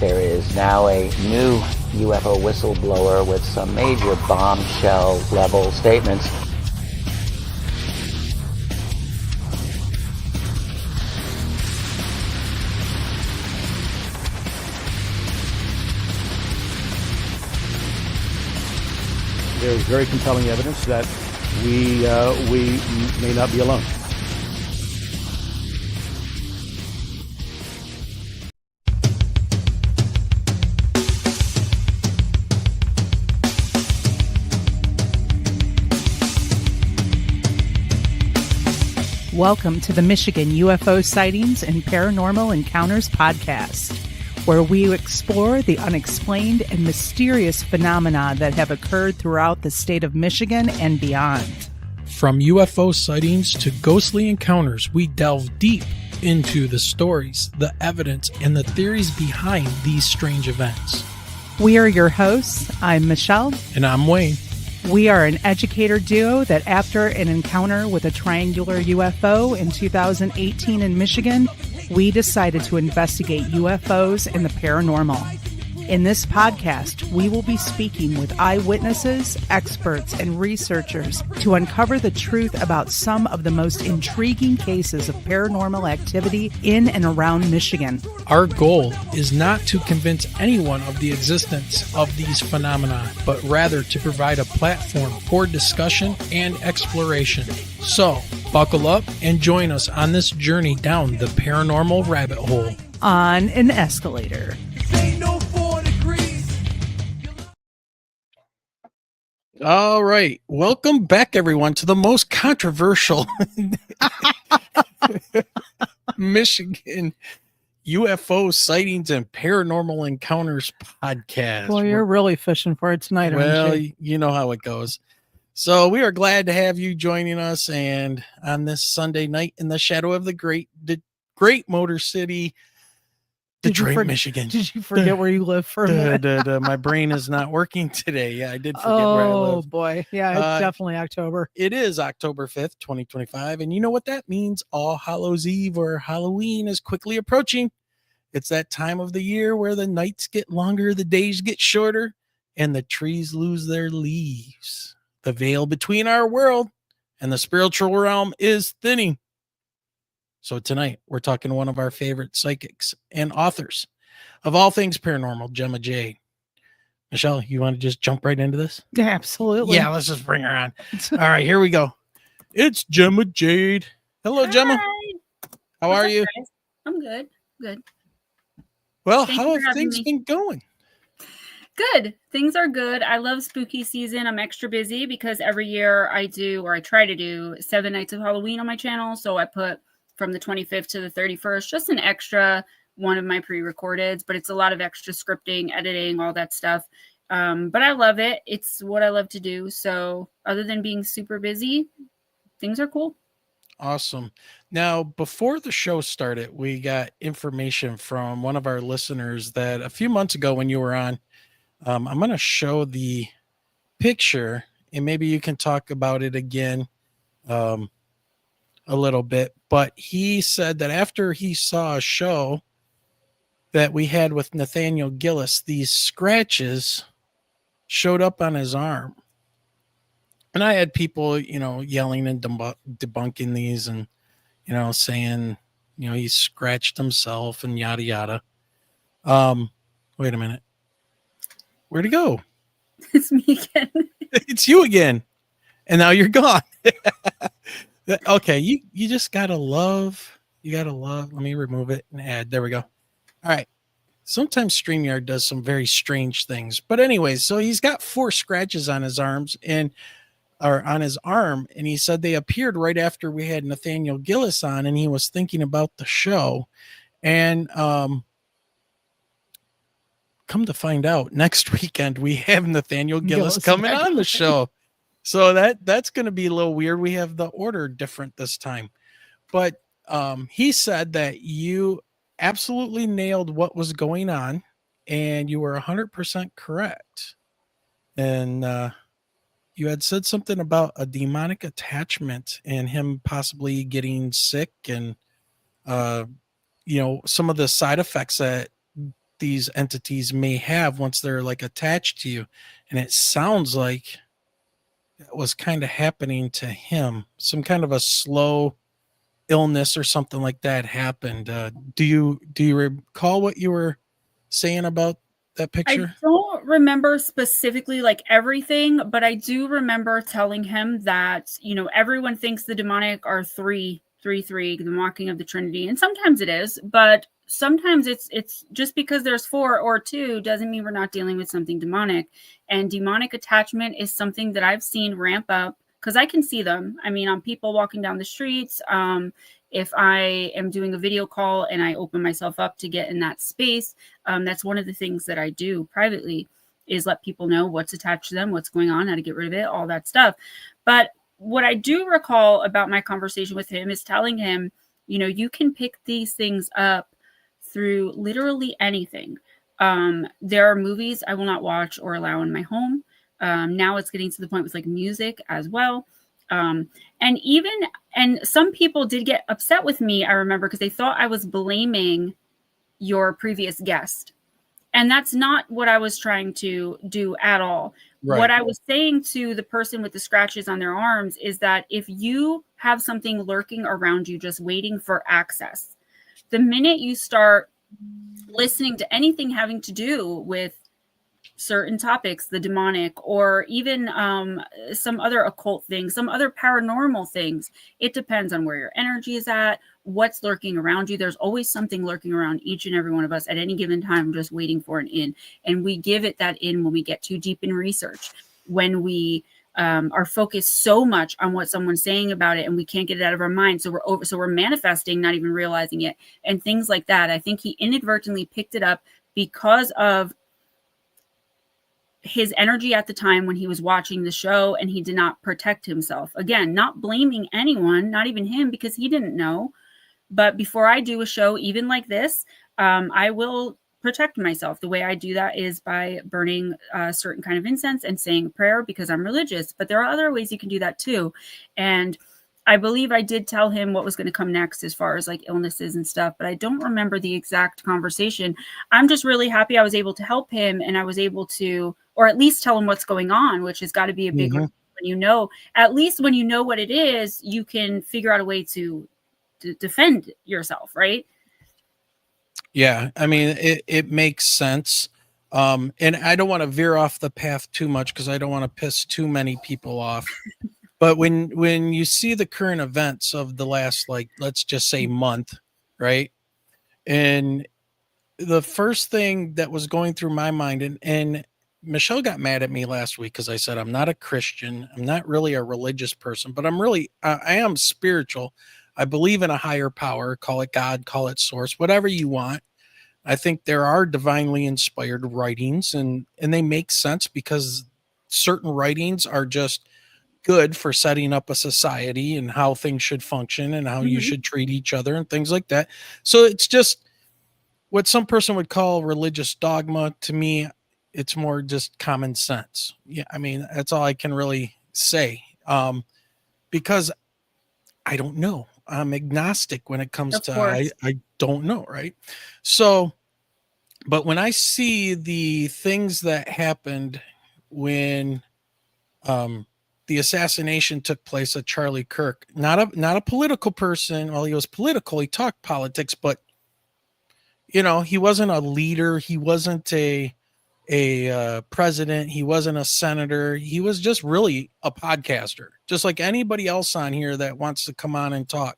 there is now a new UFO whistleblower with some major bombshell level statements. There's very compelling evidence that we may not be alone. Welcome to the Michigan UFO Sightings and Paranormal Encounters podcast, where we explore the unexplained and mysterious phenomena that have occurred throughout the state of Michigan and beyond. From UFO sightings to ghostly encounters, we delve deep into the stories, the evidence, and the theories behind these strange events. We are your hosts. I'm Michelle. And I'm Wayne. We are an educator duo that after an encounter with a triangular UFO in 2018 in Michigan, we decided to investigate UFOs and the paranormal. In this podcast, we will be speaking with eyewitnesses, experts, and researchers to uncover the truth about some of the most intriguing cases of paranormal activity in and around Michigan. Our goal is not to convince anyone of the existence of these phenomena, but rather to provide a platform for discussion and exploration. So, buckle up and join us on this journey down the paranormal rabbit hole. On an escalator. All right. Welcome back, everyone, to the most controversial Michigan UFO sightings and paranormal encounters podcast. Well, you're really fishing for it tonight, well, aren't you? You know how it goes. So we are glad to have you joining us, and on this Sunday night in the shadow of the great Motor City, Detroit, Michigan. Did you forget where you live for a minute? My brain is not working today. Yeah, I did forget where I live. Oh, boy. Yeah, it's definitely October. It is October 5th, 2025. And you know what that means? All Hallows Eve or Halloween is quickly approaching. It's that time of the year where the nights get longer, the days get shorter, and the trees lose their leaves. The veil between our world and the spiritual realm is thinning. So tonight, we're talking to one of our favorite psychics and authors of all things paranormal, Gemma Jade. Michelle, you want to just jump right into this? Yeah, absolutely. Yeah, let's just bring her on. All right, here we go. It's Gemma Jade. Hello, Hi. Gemma. How are you? Guys? I'm good. Good. Well, Thank how you for have having things me. been going? Good. Things are good. I love spooky season. I'm extra busy because every year I try to do 7 nights of Halloween on my channel. So I put from the 25th to the 31st, just an extra one of my pre-recordeds, but it's a lot of extra scripting, editing, all that stuff. But I love it. It's what I love to do. So other than being super busy, things are cool. Awesome. Now, before the show started, we got information from one of our listeners that a few months ago when you were on, I'm going to show the picture and maybe you can talk about it again a little bit. But he said that after he saw a show that we had with Nathaniel Gillis, these scratches showed up on his arm. And I had people, yelling and debunking these and, saying, he scratched himself and yada, yada. Wait a minute. Where'd he go? It's me again. It's you again. And now you're gone. Okay. You just gotta love, let me remove it and add. There we go. All right. Sometimes StreamYard does some very strange things. But anyways, so he's got 4 scratches on his arms or on his arm, and he said they appeared right after we had Nathaniel Gillis on, and he was thinking about the show. And come to find out, next weekend we have Nathaniel Gillis coming on the show. So that's going to be a little weird. We have the order different this time. But he said that you absolutely nailed what was going on, and you were 100% correct. And you had said something about a demonic attachment and him possibly getting sick and, some of the side effects that these entities may have once they're like attached to you. And it sounds like that was kind of happening to him. Some kind of a slow illness or something like that happened. Do you recall what you were saying about that picture? I don't remember specifically like everything, but I do remember telling him that, you know, everyone thinks the demonic are 333, the mocking of the Trinity. And sometimes it is, but sometimes it's just because there's 4 or 2 doesn't mean we're not dealing with something demonic. And demonic attachment is something that I've seen ramp up because I can see them. I mean, on people walking down the streets, if I am doing a video call and I open myself up to get in that space, that's one of the things that I do privately is let people know what's attached to them, what's going on, how to get rid of it, all that stuff. But what I do recall about my conversation with him is telling him, you know, you can pick these things up through literally anything. There are movies I will not watch or allow in my home. Now it's getting to the point with like music as well. And some people did get upset with me, I remember, because they thought I was blaming your previous guest. And that's not what I was trying to do at all. Right. What I was saying to the person with the scratches on their arms is that if you have something lurking around you, just waiting for access, the minute you start listening to anything having to do with certain topics, the demonic, or even some other occult things, some other paranormal things, it depends on where your energy is at, what's lurking around you. There's always something lurking around each and every one of us at any given time, just waiting for an in. And we give it that in when we get too deep in research, when we are focused so much on what someone's saying about it and we can't get it out of our mind. So we're manifesting, not even realizing it, and things like that. I think he inadvertently picked it up because of his energy at the time when he was watching the show, and he did not protect himself. Again, not blaming anyone, not even him, because he didn't know. But before I do a show, even like this, I will protect myself. The way I do that is by burning a certain kind of incense and saying a prayer, because I'm religious. But there are other ways you can do that too. And I believe I did tell him what was going to come next as far as like illnesses and stuff, but I don't remember the exact conversation. I'm just really happy I was able to help him, and I was able to, or at least tell him what's going on, which has got to be a big when you know, at least when you know what it is, you can figure out a way to defend yourself, right? Yeah, I mean, it makes sense. And I don't want to veer off the path too much because I don't want to piss too many people off. But when you see the current events of the last, like, let's just say month, right? And the first thing that was going through my mind, and Michelle got mad at me last week because I said I'm not a Christian. I'm not really a religious person, but I am spiritual. I believe in a higher power, call it God, call it source, whatever you want. I think there are divinely inspired writings, and they make sense because certain writings are just good for setting up a society and how things should function and how you should treat each other and things like that. So it's just what some person would call religious dogma. To me, it's more just common sense. Yeah, I mean, that's all I can really say, because I don't know. I'm agnostic when it comes to I don't know, right? So, but when I see the things that happened when the assassination took place of Charlie Kirk, not a political person. Well, he was political. He talked politics, but you know, he wasn't a leader. He wasn't a president. He wasn't a senator. He was just really a podcaster, just like anybody else on here that wants to come on and talk.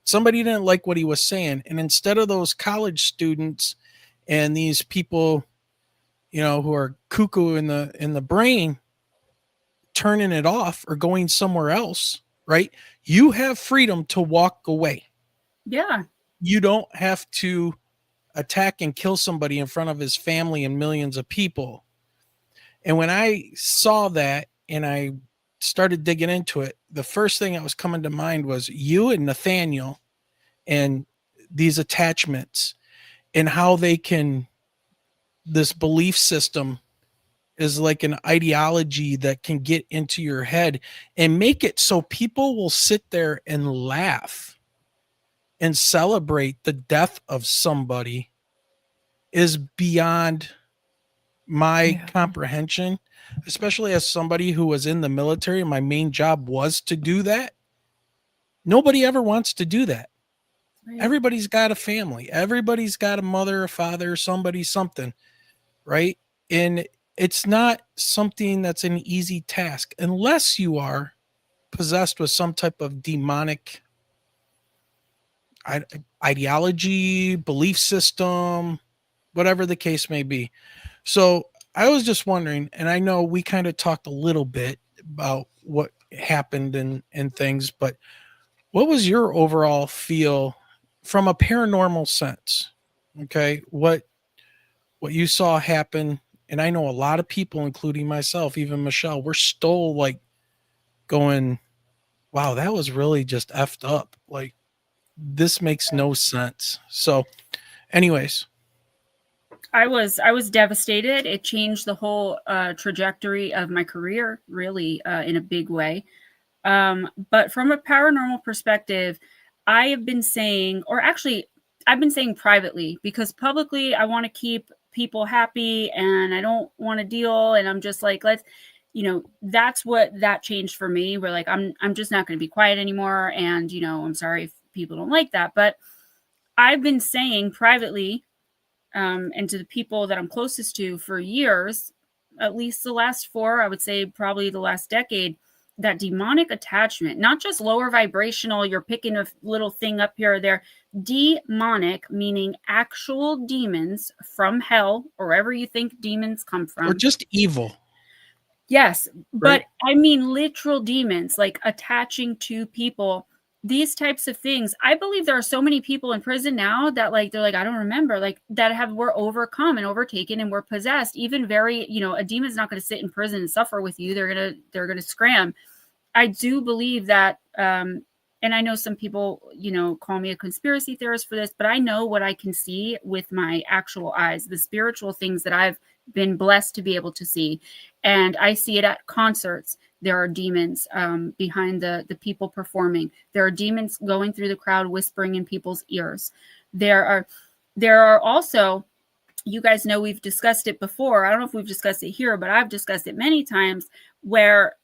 Somebody didn't like what he was saying, and instead of those college students and these people, you know, who are cuckoo in the brain, turning it off or going somewhere else, right? You have freedom to walk away. Yeah. You don't have to attack and kill somebody in front of his family and millions of people. And when I saw that and I started digging into it, the first thing that was coming to mind was you and Nathaniel and these attachments and how this belief system is like an ideology that can get into your head and make it so people will sit there and laugh and celebrate the death of somebody is beyond my comprehension, especially as somebody who was in the military. My main job was to do that. Nobody ever wants to do that. Right. Everybody's got a family. Everybody's got a mother, a father, somebody, something, right? And it's not something that's an easy task unless you are possessed with some type of demonic ideology, belief system, whatever the case may be. So I was just wondering, and I know we kind of talked a little bit about what happened and things, but what was your overall feel from a paranormal sense? Okay. What you saw happen. And I know a lot of people, including myself, even Michelle, we're still like going, wow, that was really just effed up. Like, this makes no sense. So anyways, I was devastated. It changed the whole trajectory of my career, really, in a big way. But from a paranormal perspective, I have been saying, or actually, I've been saying privately, because publicly I want to keep people happy and I don't want to deal. And I'm just like, that's what that changed for me. We're like, I'm just not going to be quiet anymore. And, I'm sorry if people don't like that, but I've been saying privately, and to the people that I'm closest to for years, at least the last 4, I would say probably the last decade, that demonic attachment, not just lower vibrational, you're picking a little thing up here or there, demonic, meaning actual demons from hell, or wherever you think demons come from. Or just evil. Yes, Right. but I mean literal demons, like attaching to people. These types of things. I believe there are so many people in prison now that they're like, I don't remember, that were overcome and overtaken and were possessed. Even a demon's not going to sit in prison and suffer with you. They're going to scram. I do believe that, and I know some people, call me a conspiracy theorist for this, but I know what I can see with my actual eyes, the spiritual things that I've been blessed to be able to see. And I see it at concerts. There are demons behind the people performing. There are demons going through the crowd, whispering in people's ears. There are also, you guys know we've discussed it before. I don't know if we've discussed it here, but I've discussed it many times, where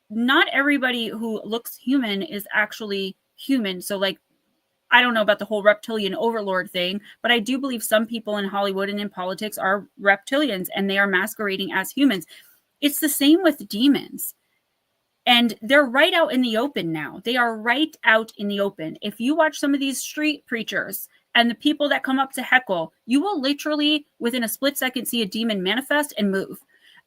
not everybody who looks human is actually human. So I don't know about the whole reptilian overlord thing, but I do believe some people in Hollywood and in politics are reptilians and they are masquerading as humans. It's the same with demons. And they're right out in the open now. They are right out in the open. If you watch some of these street preachers and the people that come up to heckle, you will literally, within a split second, see a demon manifest and move.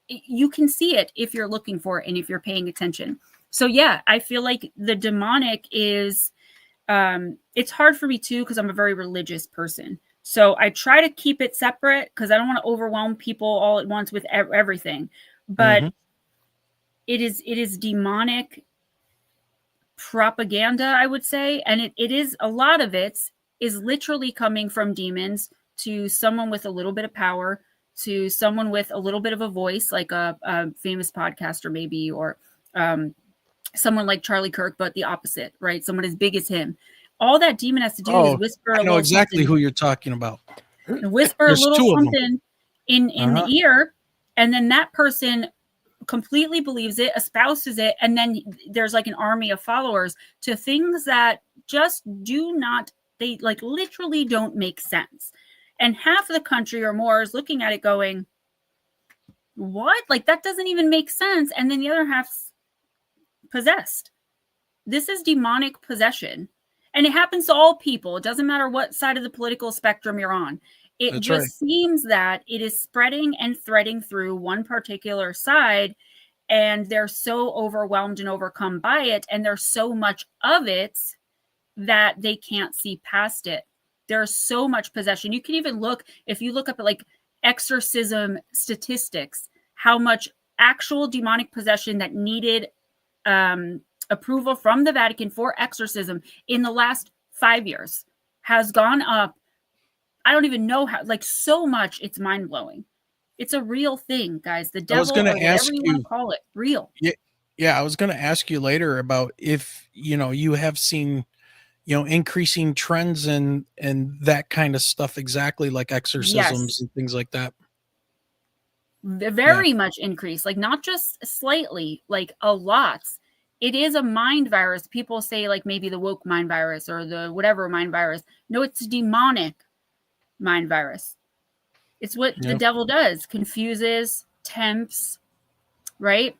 You can see it if you're looking for it and if you're paying attention. So yeah, I feel like the demonic is, it's hard for me too, because I'm a very religious person. So I try to keep it separate because I don't want to overwhelm people all at once with everything. But it is demonic propaganda, I would say. And it is, a lot of it is literally coming from demons to someone with a little bit of power, to someone with a little bit of a voice, like a famous podcaster maybe, or someone like Charlie Kirk, but the opposite, right? Someone as big as him. All that demon has to do is whisper a little. I know exactly who you're talking about. Whisper There's a little two of something in the ear, and then that person completely believes it, espouses it, and then there's like an army of followers to things that just do not, they literally don't make sense. And half of the country or more is looking at it going, what? That doesn't even make sense. And then the other half's possessed. This is demonic possession. And it happens to all people. It doesn't matter what side of the political spectrum you're on. It seems that it is spreading and threading through one particular side, and they're so overwhelmed and overcome by it, and there's so much of it that they can't see past it. There's so much possession. You can even look, if you look up at exorcism statistics, how much actual demonic possession that needed approval from the Vatican for exorcism in the last 5 years has gone up. I don't even know how, so much. It's mind blowing. It's a real thing, guys. The devil, or whatever you want to call it, real. Yeah. I was going to ask you later about if, you have seen, increasing trends and that kind of stuff, exactly like exorcisms Yes, and things like that. very much increased, like not just slightly, like a lot. It is a mind virus. People say like maybe the woke mind virus or the whatever mind virus. No, it's a demonic mind virus. It's what the Yeah. devil does, confuses, tempts, right?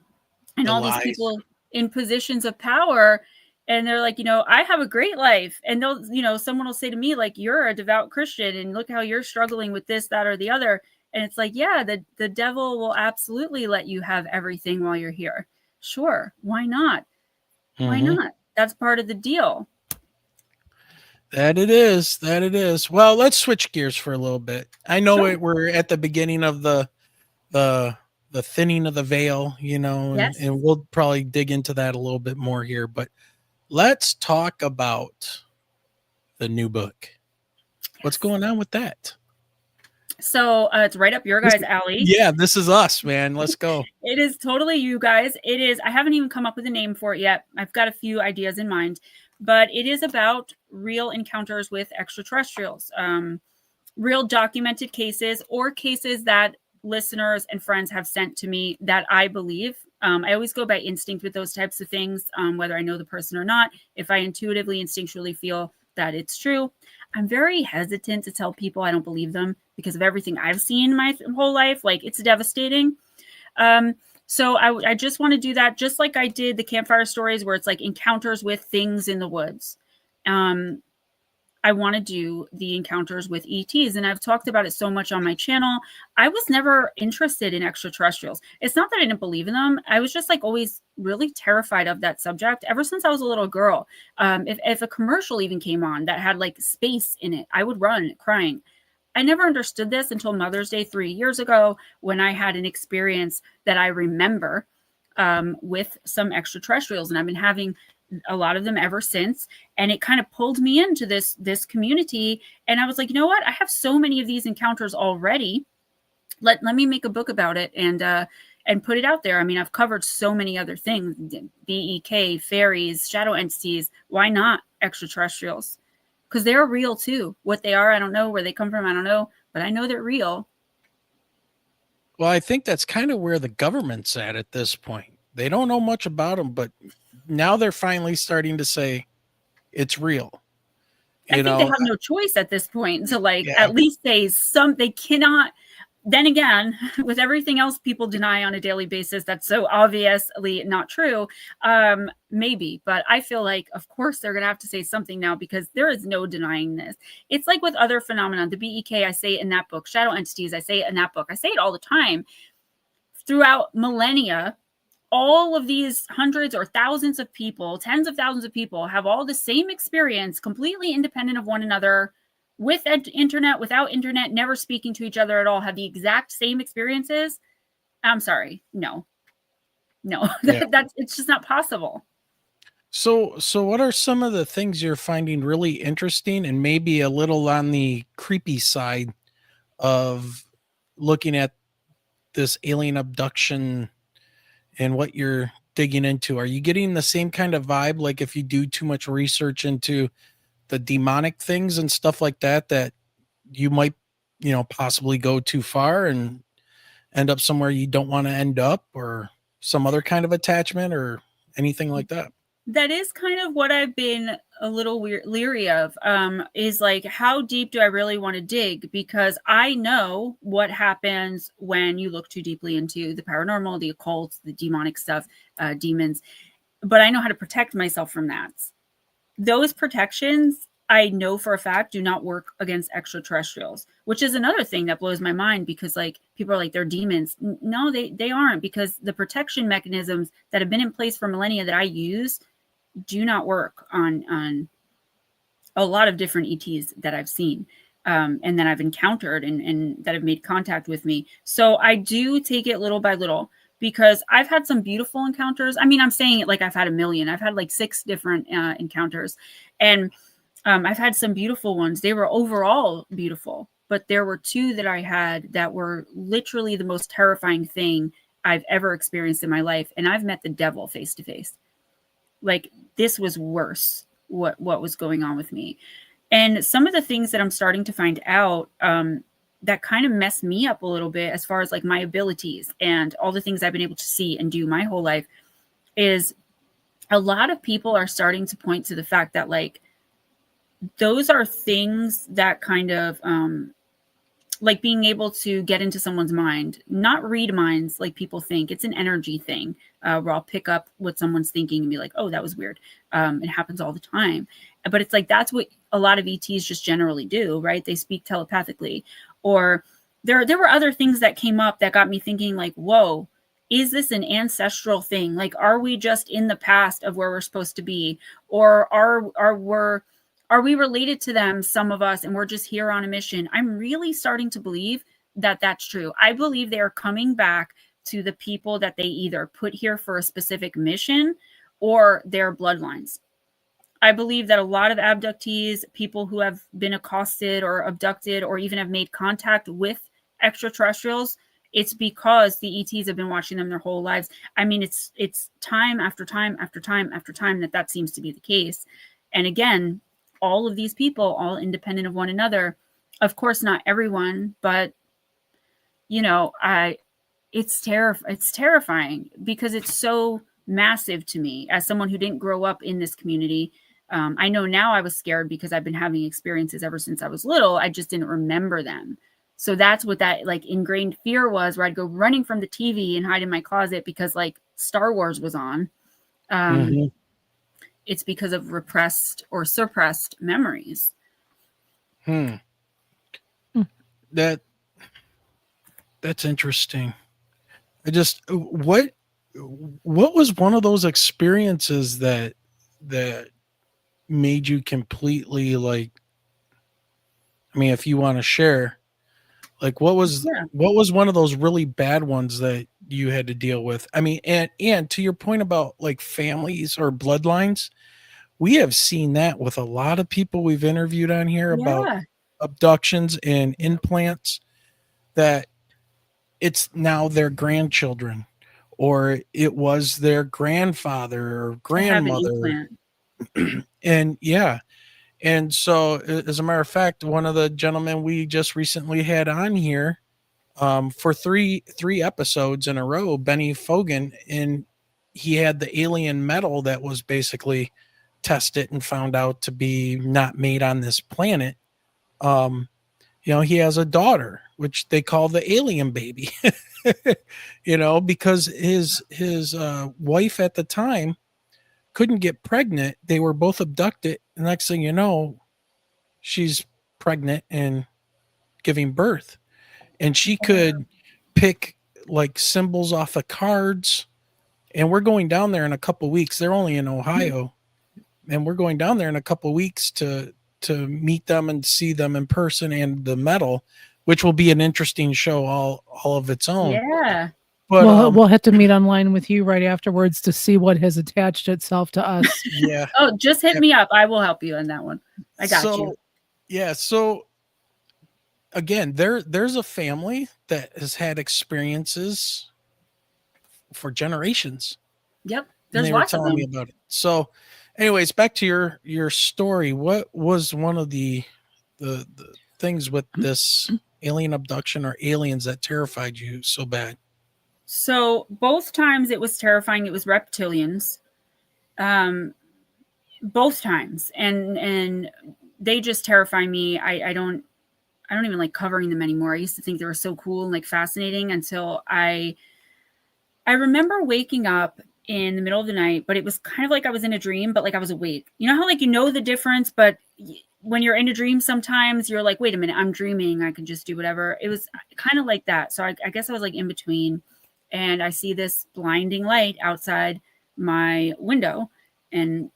And The all these lies. people in positions of power, and they're like, I have a great life. And they'll, someone will say to me, like, you're a devout Christian and look how you're struggling with this, that, or the other. And it's like, yeah, the devil will absolutely let you have everything while you're here. Sure. Why not? Why Mhm. not? That's part of the deal. That it is. That it is. Well, let's switch gears for a little bit. I know Sure. we're at the beginning of the the thinning of the veil, and Yes. we'll probably dig into that a little bit more here. But let's talk about the new book. What's going on with that? So it's right up your guys' alley. Yeah, this is us, man. Let's go. It is totally you guys. It is. I haven't even come up with a name for it yet. I've got a few ideas in mind, but it is about real encounters with extraterrestrials, real documented cases or cases that listeners and friends have sent to me that I believe. I always go by instinct with those types of things, whether I know the person or not. If I intuitively, instinctually feel that it's true, I'm very hesitant to tell people I don't believe them because of everything I've seen my whole life. Like, it's devastating. So I just want to do that, just like I did the campfire stories where it's like encounters with things in the woods. I want to do the encounters with ETs, and I've talked about it so much on my channel. I was never interested in extraterrestrials. It's not that I didn't believe in them. I was just like always really terrified of that subject ever since I was a little girl. If a commercial even came on that had like space in it, I would run crying. I never understood this until Mother's Day 3 years ago when I had an experience that I remember with some extraterrestrials, and I've been having a lot of them ever since. And it kind of pulled me into this community. And I was like, you know what? I have so many of these encounters already. Let me make a book about it and put it out there. I mean, I've covered so many other things: BEK, fairies, shadow entities. Why not extraterrestrials? Because they're real too. What they are, I don't know. Where they come from, I don't know. But I know they're real. Well, I think that's kind of where the government's at this point. They don't know much about them, but now they're finally starting to say it's real. I think they have no choice at this point to at least say some. They cannot. Then again, with everything else people deny on a daily basis, that's so obviously not true. Maybe, but I feel like, of course, they're going to have to say something now because there is no denying this. It's like with other phenomena. The BEK, I say it in that book. Shadow entities, I say it in that book. I say it all the time. Throughout millennia, all of these hundreds or thousands of people, tens of thousands of people have all the same experience, completely independent of one another, with internet, without internet, never speaking to each other at all, have the exact same experiences. I'm sorry. No, that's it's just not possible. So what are some of the things you're finding really interesting and maybe a little on the creepy side of looking at this alien abduction and what you're digging into? Are you getting the same kind of vibe? Like if you do too much research into the demonic things and stuff like that, that you might, possibly go too far and end up somewhere you don't want to end up, or some other kind of attachment or anything like that? That is kind of what I've been a little leery of, is like, how deep do I really want to dig? Because I know what happens when you look too deeply into the paranormal, the occult, the demonic stuff, demons, but I know how to protect myself from that. Those protections, I know for a fact, do not work against extraterrestrials, which is another thing that blows my mind, because like people are like, they're demons. No, they aren't, because the protection mechanisms that have been in place for millennia that I use do not work on a lot of different ETs that I've seen, and that I've encountered and that have made contact with me. So I do take it little by little, because I've had some beautiful encounters. I mean, I'm saying it like I've had a million. I've had like 6 different encounters, and I've had some beautiful ones. They were overall beautiful, but there were 2 that I had that were literally the most terrifying thing I've ever experienced in my life. And I've met the devil face to face. Like, this was worse what was going on with me. And some of the things that I'm starting to find out that kind of messed me up a little bit as far as like my abilities and all the things I've been able to see and do my whole life is a lot of people are starting to point to the fact that like those are things that kind of like being able to get into someone's mind, not read minds like people think. It's an energy thing where I'll pick up what someone's thinking and be like, oh, that was weird. It happens all the time. But it's like that's what a lot of ETs just generally do, right? They speak telepathically. Or there were other things that came up that got me thinking like, whoa, is this an ancestral thing? Like, are we just in the past of where we're supposed to be? Or are we related to them, some of us, and we're just here on a mission? I'm really starting to believe that that's true. I believe they are coming back to the people that they either put here for a specific mission or their bloodlines. I believe that a lot of abductees, people who have been accosted or abducted or even have made contact with extraterrestrials, it's because the ETs have been watching them their whole lives. I mean, it's time after time after time after time that seems to be the case. And again, all of these people, all independent of one another. Of course, not everyone, but you know, it's terrifying because it's so massive to me as someone who didn't grow up in this community. I know now I was scared because I've been having experiences ever since I was little. I just didn't remember them. So that's what that like ingrained fear was, where I'd go running from the TV and hide in my closet because like Star Wars was on. It's because of repressed or suppressed memories. That's interesting. What was one of those experiences that made you completely like, I mean, if you want to share, like what was one of those really bad ones that you had to deal with? I mean, and to your point about like families or bloodlines, we have seen that with a lot of people we've interviewed on here about abductions and implants, that it's now their grandchildren or it was their grandfather or grandmother. And yeah. And so as a matter of fact, one of the gentlemen we just recently had on here for three episodes in a row, Benny Fogan, and he had the alien metal that was basically tested and found out to be not made on this planet. You know, he has a daughter, which they call the alien baby, you know, because his wife at the time couldn't get pregnant. They were both abducted. The next thing you know, she's pregnant and giving birth. And she could pick like symbols off of cards. And we're going down there in a couple of weeks. They're only in Ohio. And we're going down there in a couple of weeks to meet them and see them in person and the metal, which will be an interesting show all of its own. Yeah. But we'll have to meet online with you right afterwards to see what has attached itself to us. Yeah. Oh, just hit me up. I will help you in that one. I got you. Yeah. So again, there's a family that has had experiences for generations. Yep. There's lots of them. Me about it. So anyways, back to your story. What was one of the things with this alien abduction or aliens that terrified you so bad? So both times it was terrifying. It was reptilians. Both times. And they just terrify me. I don't even like covering them anymore. I used to think they were so cool and like fascinating until I remember waking up in the middle of the night, but it was kind of like I was in a dream, but like I was awake. You know how like, you know, the difference, but when you're in a dream, sometimes you're like, wait a minute, I'm dreaming. I can just do whatever. It was kind of like that. So I guess I was like in between, and I see this blinding light outside my window. And,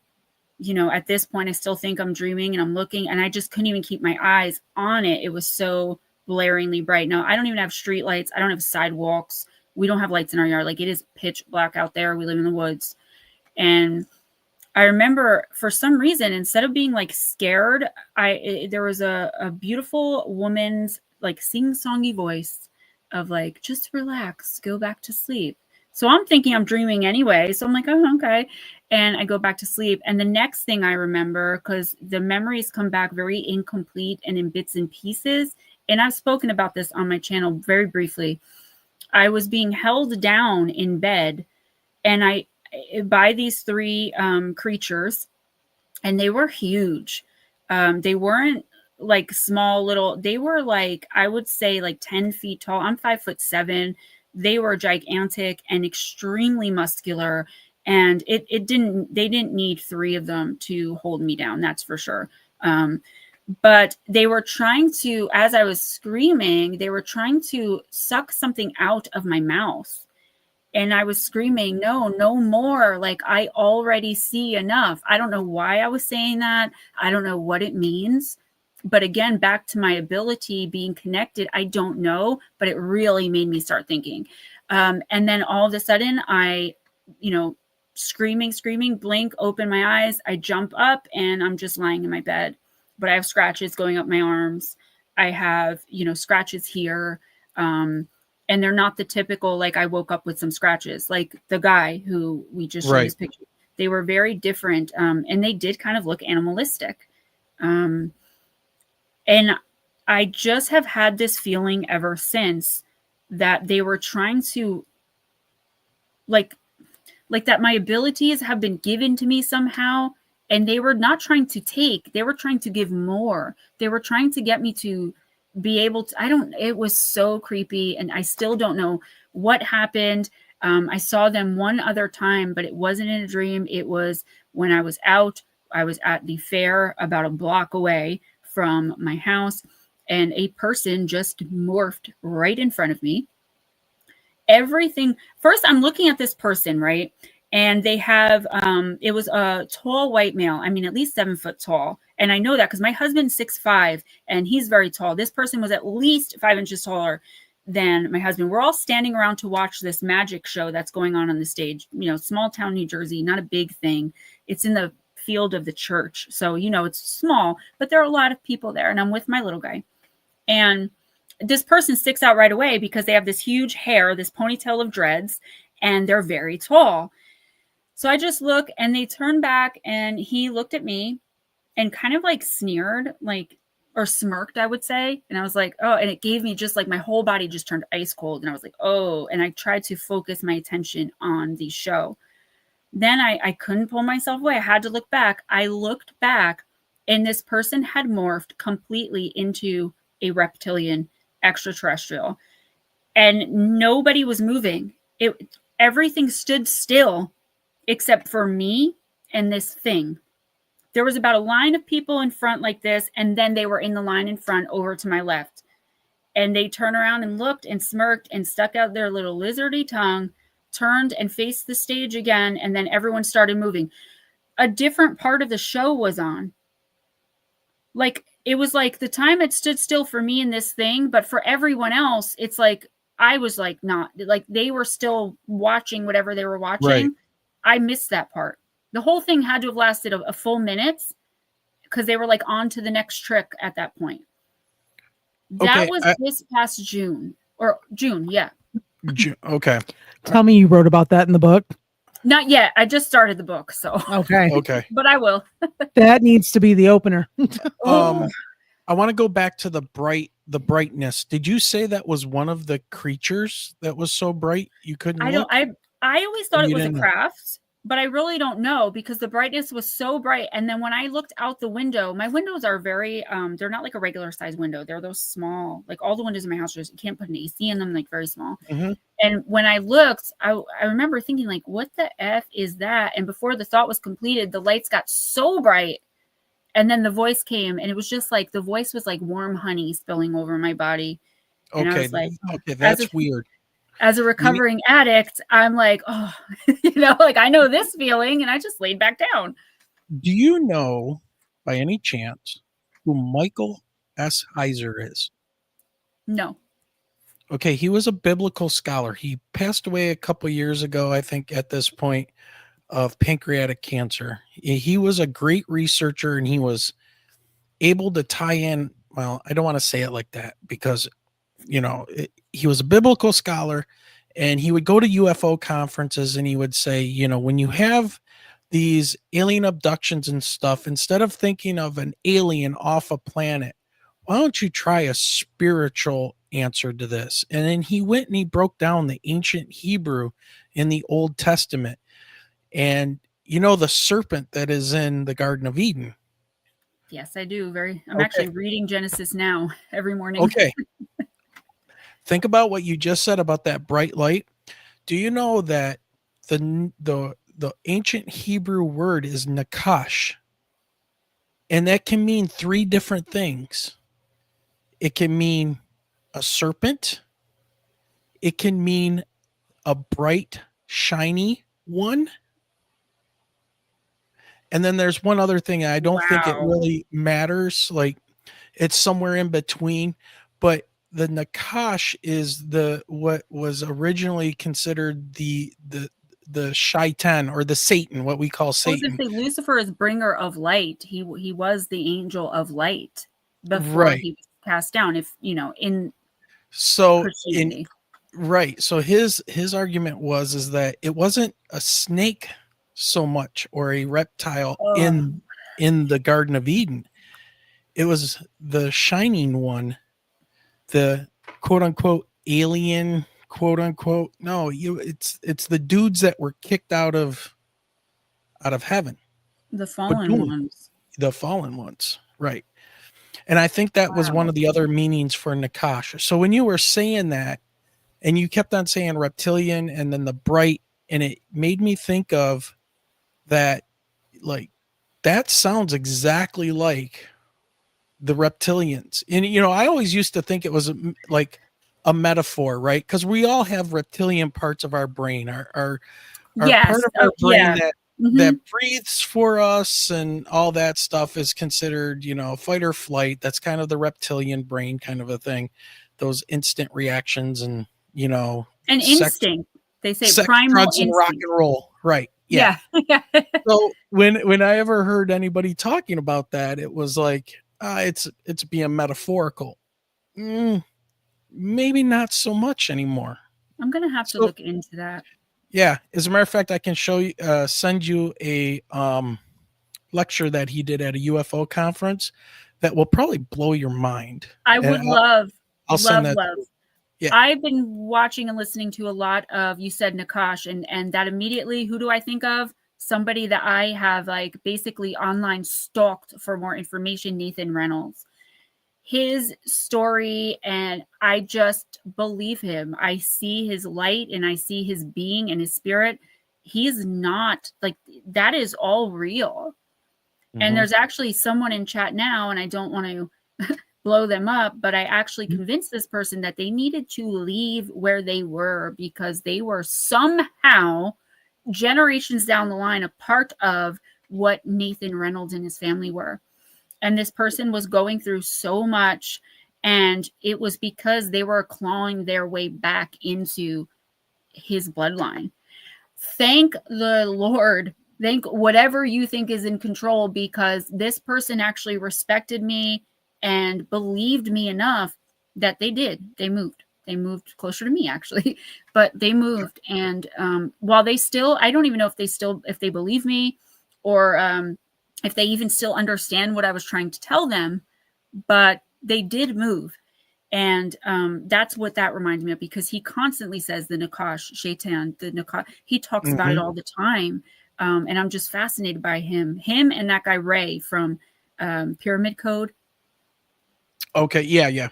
you know, at this point I still think I'm dreaming, and I'm looking, and I just couldn't even keep my eyes on it. It was so blaringly bright. Now I don't even have street lights. I don't have sidewalks. We don't have lights in our yard. Like, it is pitch black out there. We live in the woods. And I remember for some reason, instead of being like scared, there was a beautiful woman's like sing-songy voice of like, just relax, go back to sleep. So I'm thinking I'm dreaming anyway. So I'm like, oh, okay. And I go back to sleep. And the next thing I remember, because the memories come back very incomplete and in bits and pieces, and I've spoken about this on my channel very briefly. I was being held down in bed, and by these three creatures, and they were huge. They weren't like small little, they were like, I would say like 10 feet tall. I'm 5'7". They were gigantic and extremely muscular. And they didn't need three of them to hold me down. That's for sure. But they were trying to, as I was screaming, they were trying to suck something out of my mouth. And I was screaming, no, no more. Like, I already see enough. I don't know why I was saying that. I don't know what it means. But again, back to my ability being connected, I don't know, but it really made me start thinking. And then all of a sudden, I, screaming, blink, open my eyes. I jump up and I'm just lying in my bed. But I have scratches going up my arms. I have, scratches here. And they're not the typical, like I woke up with some scratches, like the guy who we just showed his picture. They were very different. And they did kind of look animalistic. And I just have had this feeling ever since that they were trying to like that my abilities have been given to me somehow. And they were not trying to take, they were trying to give more. They were trying to get me to be able to, it was so creepy. And I still don't know what happened. I saw them one other time, but it wasn't in a dream. It was when I was out. I was at the fair about a block away from my house, and a person just morphed right in front of me. Everything. First, I'm looking at this person, right? And they have, it was a tall white male. I mean, at least 7 foot tall. And I know that because my husband's 6'5", and he's very tall. This person was at least 5 inches taller than my husband. We're all standing around to watch this magic show that's going on the stage. Small town New Jersey, not a big thing. It's in the field of the church. So, it's small, but there are a lot of people there. And I'm with my little guy. And this person sticks out right away because they have this huge hair, this ponytail of dreads, and they're very tall. So I just look, and they turn back, and he looked at me and kind of like sneered, or smirked, I would say. And I was like, oh, and it gave me just like my whole body just turned ice cold. And I was like, oh, and I tried to focus my attention on the show. Then I couldn't pull myself away. I had to look back. I looked back, and this person had morphed completely into a reptilian extraterrestrial, and nobody was moving. Everything stood still except for me and this thing. There was about a line of people in front like this, and then they were in the line in front over to my left. And they turned around and looked and smirked and stuck out their little lizardy tongue, turned and faced the stage again, and then everyone started moving. A different part of the show was on. It was like the time it stood still for me and this thing, but for everyone else, it's like I was like not, like they were still watching whatever they were watching. Right. I missed that part. The whole thing had to have lasted a full minute because they were like on to the next trick at that point. That was this past June. Yeah. Okay. Tell me you wrote about that in the book. Not yet. I just started the book, so. Okay. But I will. That needs to be the opener. I want to go back to the brightness. Did you say that was one of the creatures that was so bright you couldn't look? I always thought it was a craft, but I really don't know because the brightness was so bright. And then when I looked out the window, my windows are very, they're not like a regular size window. They're those small, like all the windows in my house, you can't put an AC in them, like very small. Mm-hmm. And when I looked, I remember thinking like, what the F is that? And before the thought was completed, the lights got so bright. And then the voice came, and it was just like, the voice was like warm honey spilling over my body. And I was like, okay, that's weird. As a recovering addict, I'm like, oh, I know this feeling, and I just laid back down. Do you know, by any chance, who Michael S. Heiser is? No. Okay, he was a biblical scholar. He passed away a couple years ago, I think, at this point, of pancreatic cancer. He was a great researcher, and he was able to tie in, well, I don't want to say it like that because, he was a biblical scholar, And he would go to UFO conferences and he would say, you know, when you have these alien abductions and stuff, instead of thinking of an alien off a planet, why don't you try a spiritual answer to this? And then he went and he broke down the ancient Hebrew in the Old Testament. And you know, the serpent that is in the Garden of Eden. Yes, I do. I'm actually reading Genesis now every morning. Okay. Think about what you just said about that bright light. Do you know that the ancient Hebrew word is nakash? And that can mean 3 different things. It can mean a serpent. It can mean a bright, shiny one. And then there's one other thing. I don't think it really matters. Like, it's somewhere in between. But the nakash is what was originally considered the shaitan, or the Satan, what we call Satan. I was going to say, Lucifer is bringer of light. He was the angel of light before he was cast down. If you know, in Christianity. Right. So his argument is that it wasn't a snake so much, or a reptile in the Garden of Eden. It was the shining one, the quote unquote alien, quote unquote. No, it's the dudes that were kicked out of heaven. The fallen ones. The fallen ones. Right. And I think that was one of the other meanings for nakash. So when you were saying that, and you kept on saying reptilian and then the bright, and it made me think of that, like, that sounds exactly like the reptilians. And, you know, I always used to think it was like a metaphor, right? Because we all have reptilian parts of our brain, our part of our brain that breathes for us, and all that stuff is considered, you know, fight or flight. That's kind of the reptilian brain kind of a thing. Those instant reactions and, you know, and instinct. They say sex, primal drugs, and instinct. rock and roll. Right. Yeah. So when I ever heard anybody talking about that, it was like, it's being metaphorical. Maybe not so much anymore. I'm going to have to look into that. Yeah. As a matter of fact, I can send you a lecture that he did at a UFO conference that will probably blow your mind. I would love. I'll send that. Yeah. I've been watching and listening to a lot of, you said Nakash, and that immediately, who do I think of? Somebody that I have like basically online stalked for more information, Nathan Reynolds. His story, and I just believe him. I see his light and I see his being and his spirit. He's not like, that is all real. Mm-hmm. And there's actually someone in chat now, and I don't want to blow them up, but I actually convinced this person that they needed to leave where they were, because they were somehow generations down the line a part of what Nathan Reynolds and his family were. And this person was going through so much, and it was because they were clawing their way back into his bloodline. Thank the Lord. Thank whatever you think is in control, because this person actually respected me and believed me enough that they did. They moved closer to me, actually, but they moved. And while they still, I don't even know if they believe me, or if they even still understand what I was trying to tell them, but they did move. And that's what that reminds me of, because he constantly says the Nakash, Shaitan, the Nakash. He talks about it all the time. And I'm just fascinated by him and that guy Ray from Pyramid Code. Okay. Yeah. Yep.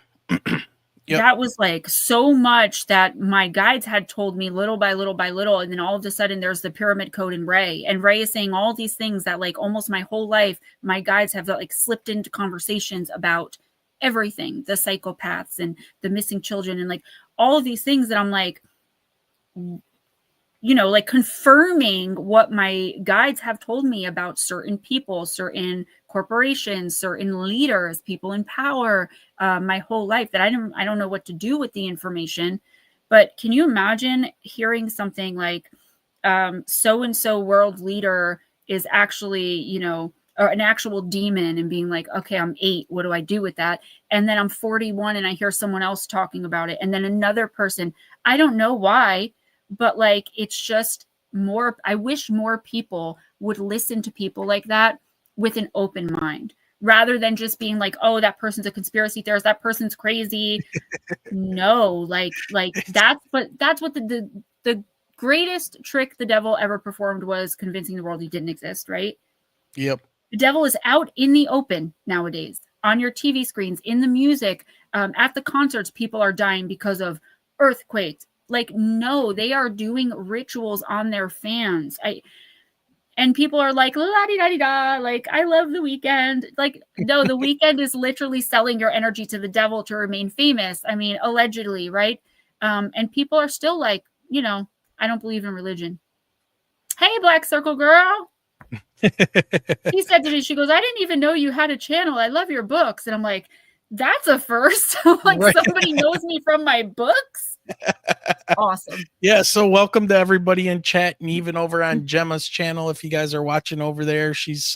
That was like so much that my guides had told me little by little by little. And then all of a sudden there's the Pyramid Code and Ray is saying all these things that like almost my whole life, my guides have like slipped into conversations about everything, the psychopaths and the missing children and like all of these things that I'm like, you know, like confirming what my guides have told me about certain people, certain corporations, certain leaders, people in power, my whole life, that I don't know what to do with the information. But can you imagine hearing something like so-and-so world leader is actually, you know, or an actual demon and being like, okay, I'm 8. What do I do with that? And then I'm 41 and I hear someone else talking about it. And then another person, I don't know why, but like, it's just more, I wish more people would listen to people like that with an open mind, rather than just being like, oh, that person's a conspiracy theorist, that person's crazy. No, like that's what the greatest trick the devil ever performed was convincing the world he didn't exist, right? Yep. The devil is out in the open nowadays, on your TV screens, in the music, at the concerts. People are dying because of earthquakes. Like, no, they are doing rituals on their fans. And people are like, la-di-da-di-da, like, I love The Weeknd. Like, no, The Weeknd is literally selling your energy to the devil to remain famous. I mean, allegedly, right? And people are still like, you know, I don't believe in religion. Hey, Black Circle Girl. She said to me, she goes, I didn't even know you had a channel. I love your books. And I'm like, that's a first. Like, right. Somebody knows me from my books. Awesome. Yeah, so welcome to everybody in chat, and even over on Gemma's channel. If you guys are watching over there, she's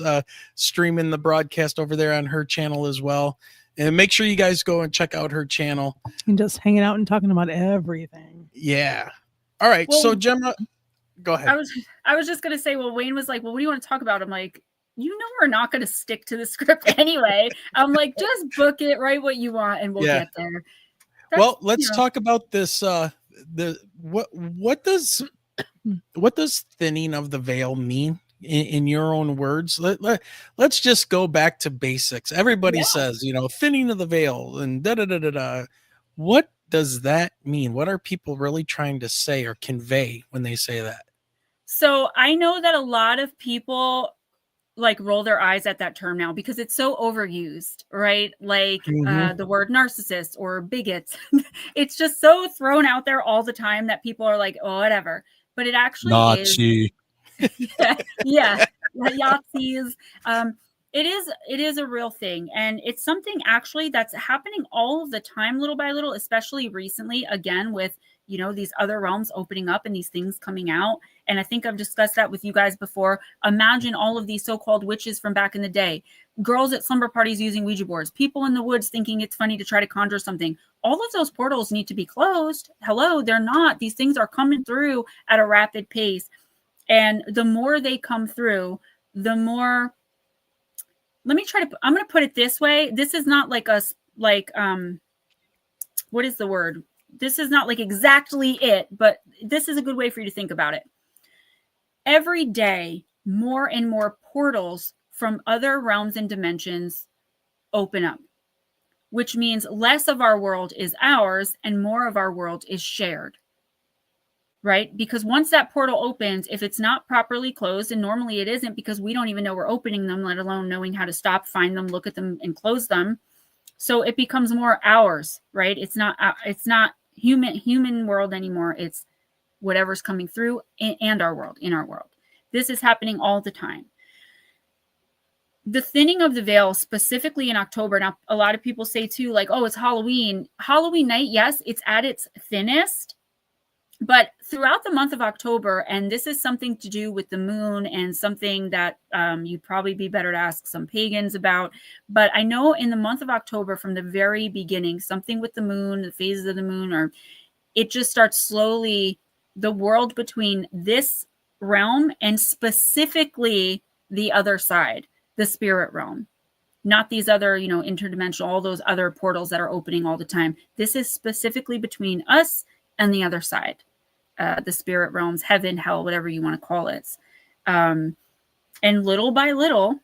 streaming the broadcast over there on her channel as well. And make sure you guys go and check out her channel. And just hanging out and talking about everything. Yeah. All right. Well, so Gemma, go ahead. I was just gonna say, well, Wayne was like, well, what do you want to talk about? I'm like, you know, we're not gonna stick to the script anyway. I'm like, just book it, write what you want, and we'll get there. Well, let's talk about this. What does thinning of the veil mean in your own words? Let's just go back to basics. Everybody says, you know, thinning of the veil and da da da da da. What does that mean? What are people really trying to say or convey when they say that? So I know that a lot of people like roll their eyes at that term now because it's so overused, right? Like the word narcissist or bigots. It's just so thrown out there all the time that people are like, oh, whatever. But it actually Nazi. yeah, Yahtzees. It is a real thing, and it's something actually that's happening all of the time, little by little, especially recently, again, with, you know, these other realms opening up and these things coming out. And I think I've discussed that with you guys before. Imagine all of these so-called witches from back in the day, girls at slumber parties using Ouija boards, people in the woods thinking it's funny to try to conjure something. All of those portals need to be closed. Hello, they're not. These things are coming through at a rapid pace. And the more they come through, the more, I'm going to put it this way. This is not like what is the word? This is not like exactly it, but this is a good way for you to think about it. Every day, more and more portals from other realms and dimensions open up, which means less of our world is ours and more of our world is shared, right? Because once that portal opens, if it's not properly closed, and normally it isn't because we don't even know we're opening them, let alone knowing how to stop, find them, look at them, and close them. So it becomes more ours, right? It's not human world anymore. It's whatever's coming through and our world, in our world. This is happening all the time. The thinning of the veil, specifically in October. Now, a lot of people say too, like, oh, it's Halloween. Halloween night, yes, it's at its thinnest. But throughout the month of October, and this is something to do with the moon and something that you'd probably be better to ask some pagans about. But I know in the month of October, from the very beginning, something with the moon, the phases of the moon, or it just starts slowly, the world between this realm and specifically the other side, the spirit realm, not these other, you know, interdimensional, all those other portals that are opening all the time. This is specifically between us and the other side. The spirit realms, heaven, hell, whatever you want to call it. And little by little,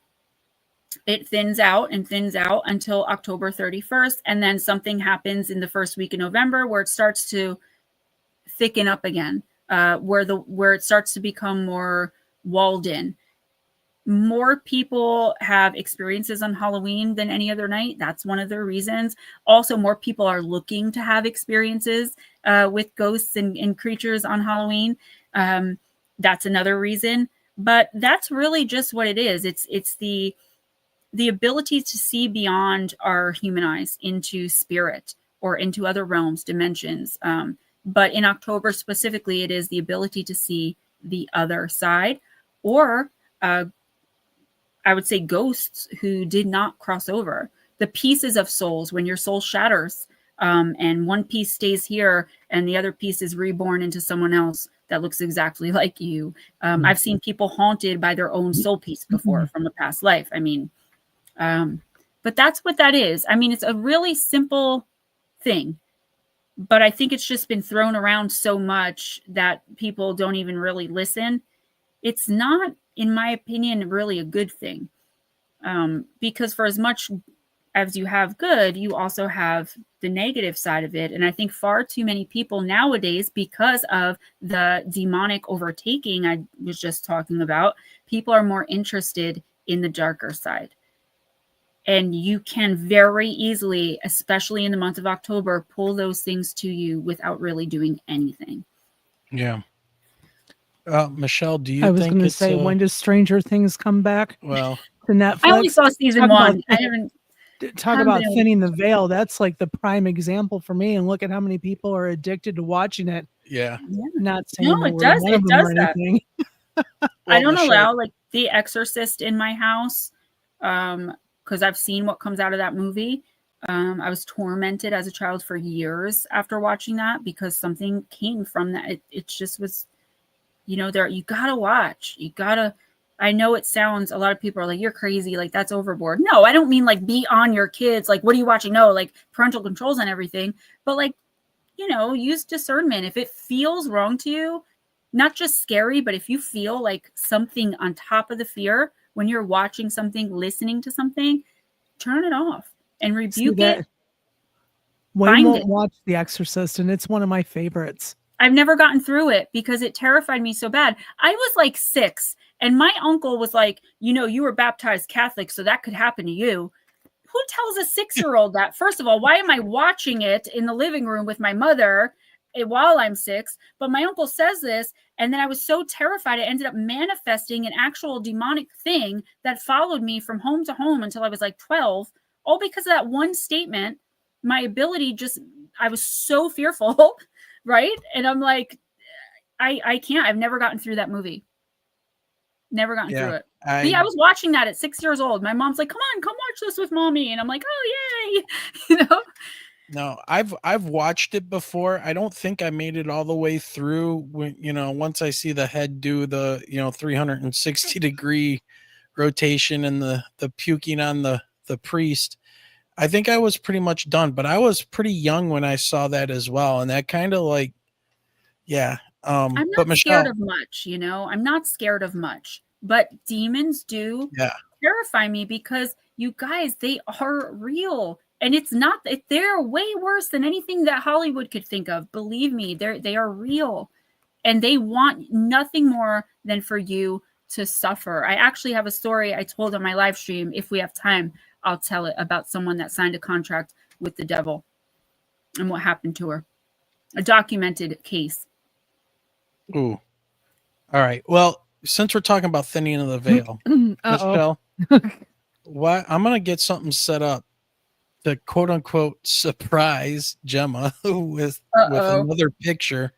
it thins out until October 31st. And then something happens in the first week of November where it starts to thicken up again, where it starts to become more walled in. More people have experiences on Halloween than any other night. That's one of the reasons. Also, more people are looking to have experiences with ghosts and creatures on Halloween. That's another reason. But that's really just what it is. It's the ability to see beyond our human eyes into spirit or into other realms, dimensions. But in October specifically, it is the ability to see the other side, or I would say, ghosts who did not cross over. The pieces of souls, when your soul shatters, and one piece stays here and the other piece is reborn into someone else that looks exactly like you. I've seen people haunted by their own soul piece before from a past life. I mean, but that's what that is. I mean, it's a really simple thing, but I think it's just been thrown around so much that people don't even really listen. It's not, in my opinion, really a good thing. Because for as much as you have good, you also have the negative side of it. And I think far too many people nowadays, because of the demonic overtaking I was just talking about, people are more interested in the darker side. And you can very easily, especially in the month of October, pull those things to you without really doing anything. Yeah. Michelle, do you I was think going to it's say, when does Stranger Things come back well? to Netflix? I only saw season Talk about- one. I haven't. Talk about thinning the veil. That's like the prime example for me. And look at how many people are addicted to watching it. Yeah. Not saying No, that it we're does. one It of them does or that. anything. I don't Michelle, allow like The Exorcist in my house, because I've seen what comes out of that movie. I was tormented as a child for years after watching that because something came from that. It just was, there, you gotta watch. You gotta. I know it sounds, a lot of people are like, you're crazy, like that's overboard. No, I don't mean like be on your kids, like what are you watching? No, like parental controls and everything, but like, use discernment. If it feels wrong to you, not just scary, but if you feel like something on top of the fear when you're watching something, listening to something, turn it off and rebuke it. Wayne won't it. watch The Exorcist, and it's one of my favorites. I've never gotten through it because it terrified me so bad. I was like 6, and my uncle was like, you were baptized Catholic, so that could happen to you. Who tells a 6-year-old that? First of all, why am I watching it in the living room with my mother while I'm 6? But my uncle says this, and then I was so terrified, I ended up manifesting an actual demonic thing that followed me from home to home until I was like 12, all because of that one statement. My ability I was so fearful. Right? And I'm like, I can't. I've never gotten through that movie. Never gotten through it. I was watching that at 6 years old. My mom's like, come watch this with mommy. And I'm like, oh, yay. No, I've watched it before. I don't think I made it all the way through when, once I see the head do the, 360 degree rotation and the puking on the priest. I think I was pretty much done, but I was pretty young when I saw that as well. And that kind of like, yeah. I'm not but Michelle, scared of much, I'm not scared of much, but demons do terrify me because you guys, they are real. And it's not, they're way worse than anything that Hollywood could think of. Believe me, they are real, and they want nothing more than for you to suffer. I actually have a story I told on my live stream. If we have time, I'll tell it, about someone that signed a contract with the devil and what happened to her. A documented case. Ooh. All right. Well, since we're talking about thinning of the veil, Michelle, I'm going to get something set up to quote unquote surprise Gemma with another picture.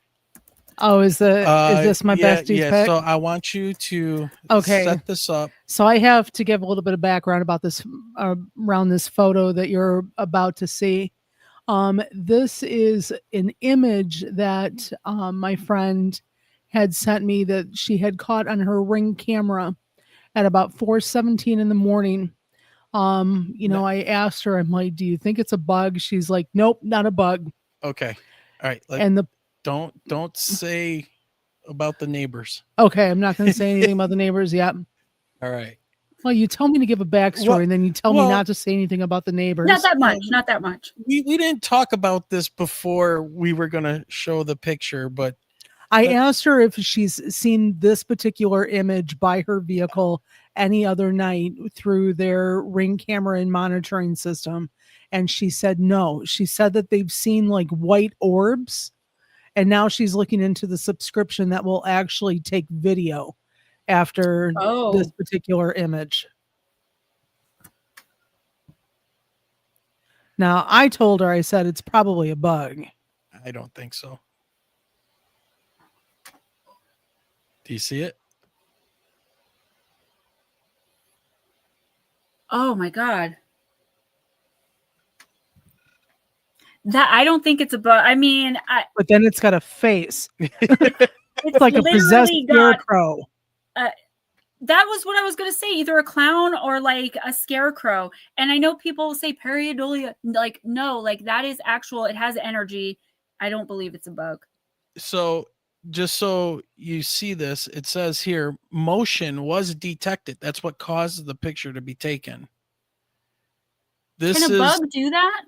Oh, is this my bestie's pick? So I want you to set this up. So I have to give a little bit of background about this, around this photo that you're about to see. This is an image that my friend had sent me that she had caught on her Ring camera at about 4:17 in the morning. I asked her, I'm like, do you think it's a bug? She's like, nope, not a bug. Okay. All right. Don't say about the neighbors. Okay, I'm not going to say anything about the neighbors yet. All right. Well, you tell me to give a backstory, and then you tell me not to say anything about the neighbors. Not that much. We didn't talk about this before we were going to show the picture, but I asked her if she's seen this particular image by her vehicle any other night through their Ring camera and monitoring system, and she said no. She said that they've seen like white orbs, and now she's looking into the subscription that will actually take video after this particular image. Now, I told her, I said, it's probably a bug. I don't think so. Do you see it? Oh my God. That I don't think it's a bug. I mean, But then it's got a face. it's It's like a possessed literally got. scarecrow. That was what I was going to say, either a clown or like a scarecrow. And I know people will say pareidolia, like, no, like that is actual. It has energy. I don't believe it's a bug. So just so you see this, it says here, motion was detected. That's what caused the picture to be taken. This Can a is bug do that?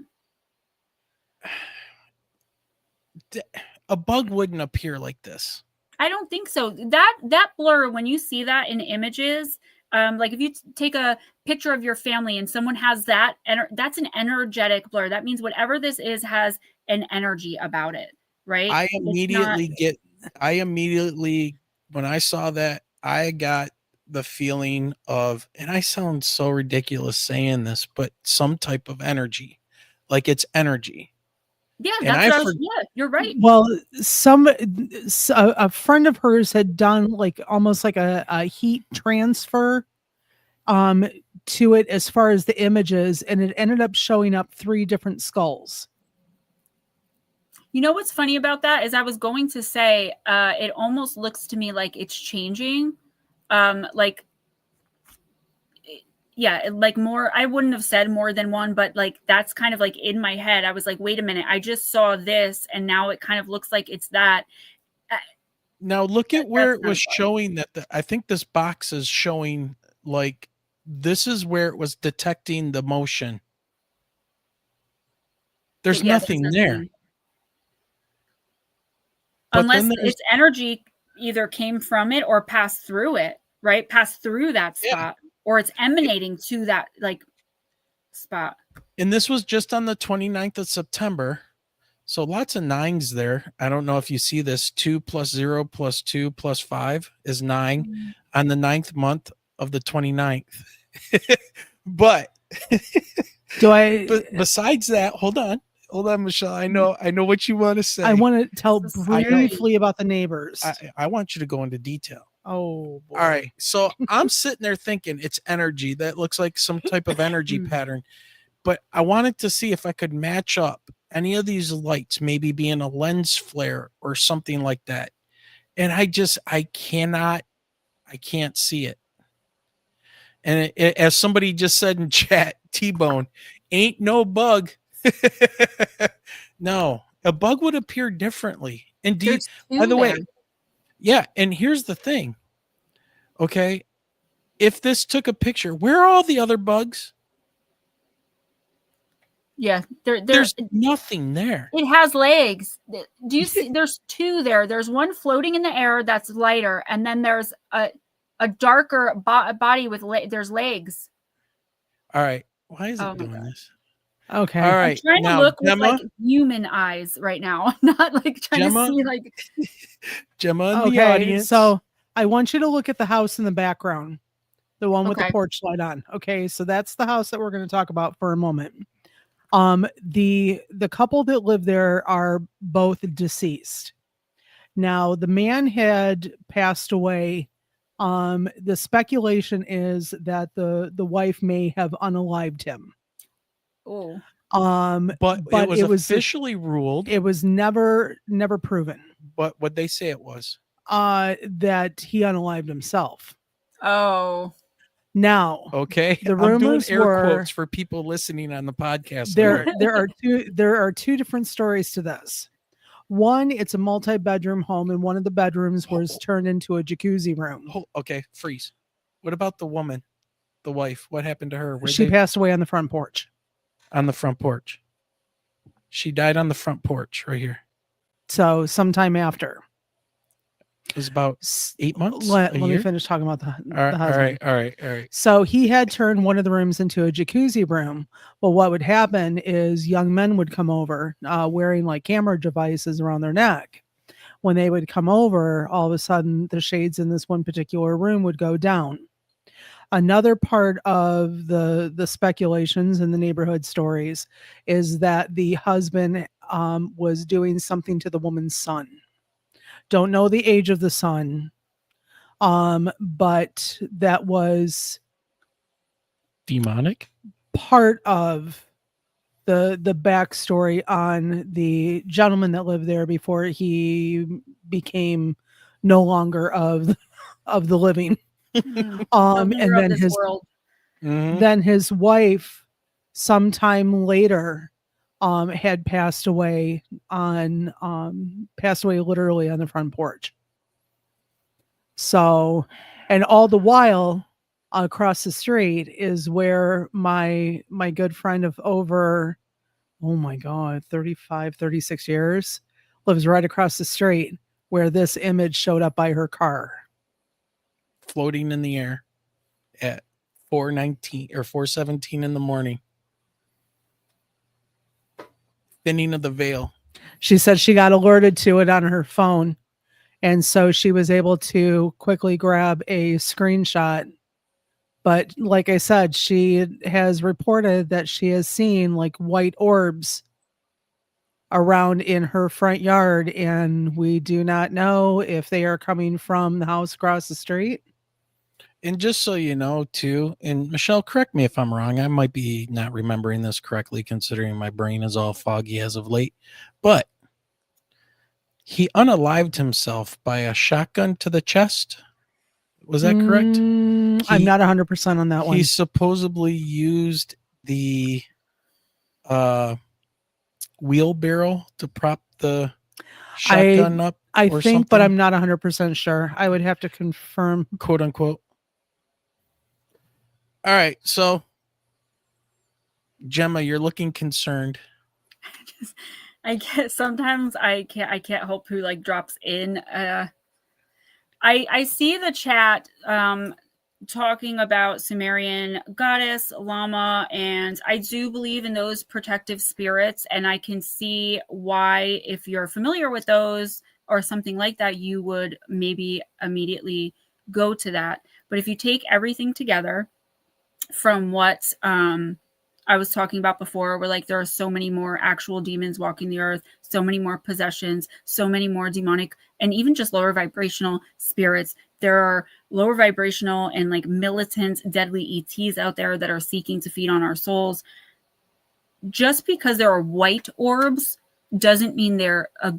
a bug wouldn't appear like this. I don't think so. That blur, when you see that in images, like if you take a picture of your family and someone has that, that's an energetic blur. That means whatever this is has an energy about it, right? I immediately, when I saw that, I got the feeling of, and I sound so ridiculous saying this, but some type of energy, like it's energy. Yeah, And that's what yeah, you're right. Well, a friend of hers had done like almost like a heat transfer to it as far as the images, and it ended up showing up 3 different skulls. You know what's funny about that is I was going to say it almost looks to me like it's changing. Like, yeah, like more, I wouldn't have said more than one, but like that's kind of like in my head. I was like, wait a minute, I just saw this and now it kind of looks like it's that. Now look at where it was showing that I think this box is showing like this is where it was detecting the motion. There's nothing there. Unless its energy either came from it or passed through it, right? Passed through that spot, or it's emanating to that like spot. And this was just on the 29th of September. So lots of 9s there. I don't know if you see this. 2 + 0 + 2 + 5 is 9 on the 9th month of the 29th. But besides that, hold on, Michelle. I know what you want to say. I want to tell briefly about the neighbors. I want you to go into detail. Oh, boy. All right. So I'm sitting there thinking it's energy. That looks like some type of energy pattern. But I wanted to see if I could match up any of these lights, maybe being a lens flare or something like that. And I can't see it. And as somebody just said in chat, T-Bone, ain't no bug. No, a bug would appear differently. Indeed, by the way, yeah. And here's the thing. Okay. If this took a picture, where are all the other bugs? Yeah, there's nothing there. It has legs. Do you see? There's 2 there. There's one floating in the air that's lighter, and then there's a darker body with there's legs. All right. Why is it doing this? Okay. All right. I'm trying to look with like human eyes right now, not like trying to see like Gemma in the audience. So I want you to look at the house in the background, the one with the porch light on. Okay, so that's the house that we're going to talk about for a moment. The couple that live there are both deceased. Now, the man had passed away. The speculation is that the wife may have unalived him. Oh. But it was officially ruled. It was never proven. But what they say it was? That he unalived himself. Oh. Now, okay. The rumors air quotes for people listening on the podcast. There are 2 different stories to this. One, it's a multi-bedroom home, and one of the bedrooms was turned into a jacuzzi room. Okay, freeze. What about the woman, the wife? What happened to her? She passed away on the front porch. On the front porch. She died on the front porch right here. So sometime after. It was about 8 months. Let me finish talking about the husband. All right. So he had turned one of the rooms into a jacuzzi room. Well, what would happen is young men would come over wearing like camera devices around their neck. When they would come over, all of a sudden the shades in this one particular room would go down. Another part of the speculations and the neighborhood stories is that the husband was doing something to the woman's son. Don't know the age of the son, but that was demonic. part of the backstory on the gentleman that lived there before he became no longer of the living. No And more of then this world. then his wife sometime later had passed away literally on the front porch. So, and all the while across the street is where my good friend of over, oh my God, 35, 36 years lives right across the street where this image showed up by her car. Floating in the air at 4:19 or 4:17 in the morning. Thinning of the veil. She said she got alerted to it on her phone. And so she was able to quickly grab a screenshot. But like I said, she has reported that she has seen like white orbs around in her front yard. And we do not know if they are coming from the house across the street. And just so you know, too, and Michelle, correct me if I'm wrong. I might be not remembering this correctly, considering my brain is all foggy as of late. But he unalived himself by a shotgun to the chest. Was that correct? I'm not 100% on that one. He supposedly used the wheelbarrow to prop the shotgun up. I or think, something, but I'm not 100% sure. I would have to confirm. quote unquote. All right, so Gemma, you're looking concerned. I guess sometimes I can't help who like drops in. I see the chat talking about Sumerian goddess, Lama, and I do believe in those protective spirits, and I can see why, if you're familiar with those or something like that, you would maybe immediately go to that. But if you take everything together from what I was talking about before, where like there are so many more actual demons walking the earth, so many more possessions, so many more demonic and even just lower vibrational spirits. There are lower vibrational and like militant deadly ETs out there that are seeking to feed on our souls. Just because there are white orbs doesn't mean they're a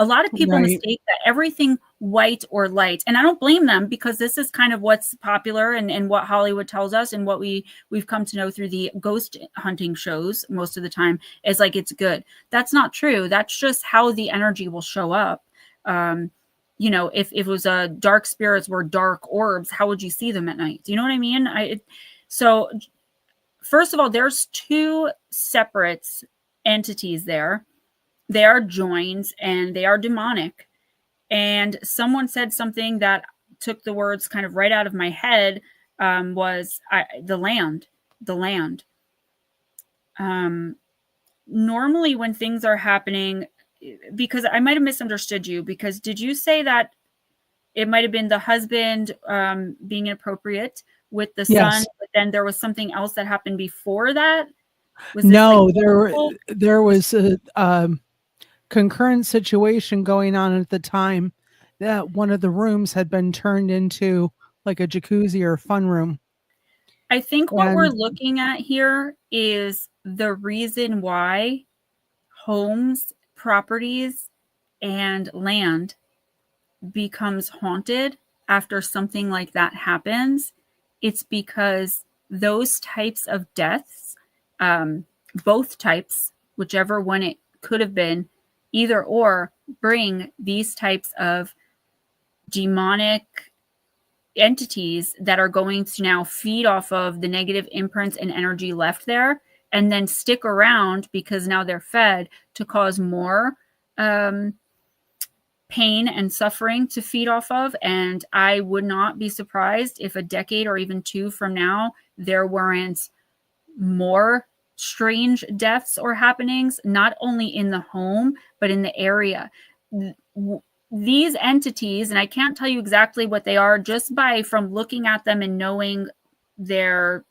lot of people mistake that everything white or light, and I don't blame them, because this is kind of what's popular and what Hollywood tells us, and what we've come to know through the ghost hunting shows most of the time is like it's good. That's not true. That's just how the energy will show up. You know, if it was dark spirits were dark orbs, how would you see them at night? Do you know what I mean? So first of all, there's two separate entities there. They are joined and they are demonic. And someone said something that took the words kind of right out of my head, was the land. Normally when things are happening, because I might have misunderstood you, because did you say that it might have been the husband being inappropriate with the son, but then there was something else that happened before that? No, there was a concurrent situation going on at the time that one of the rooms had been turned into like a jacuzzi or fun room. I think what we're looking at here is the reason why homes, properties, and land becomes haunted after something like that happens. It's because those types of deaths, both types, whichever one it could have been, either or, bring these types of demonic entities that are going to now feed off of the negative imprints and energy left there, and then stick around because now they're fed to cause more pain and suffering to feed off of. And I would not be surprised if a decade or even two from now, there weren't more strange deaths or happenings, not only in the home, but in the area. These entities, and I can't tell you exactly what they are just from looking at them and knowing they're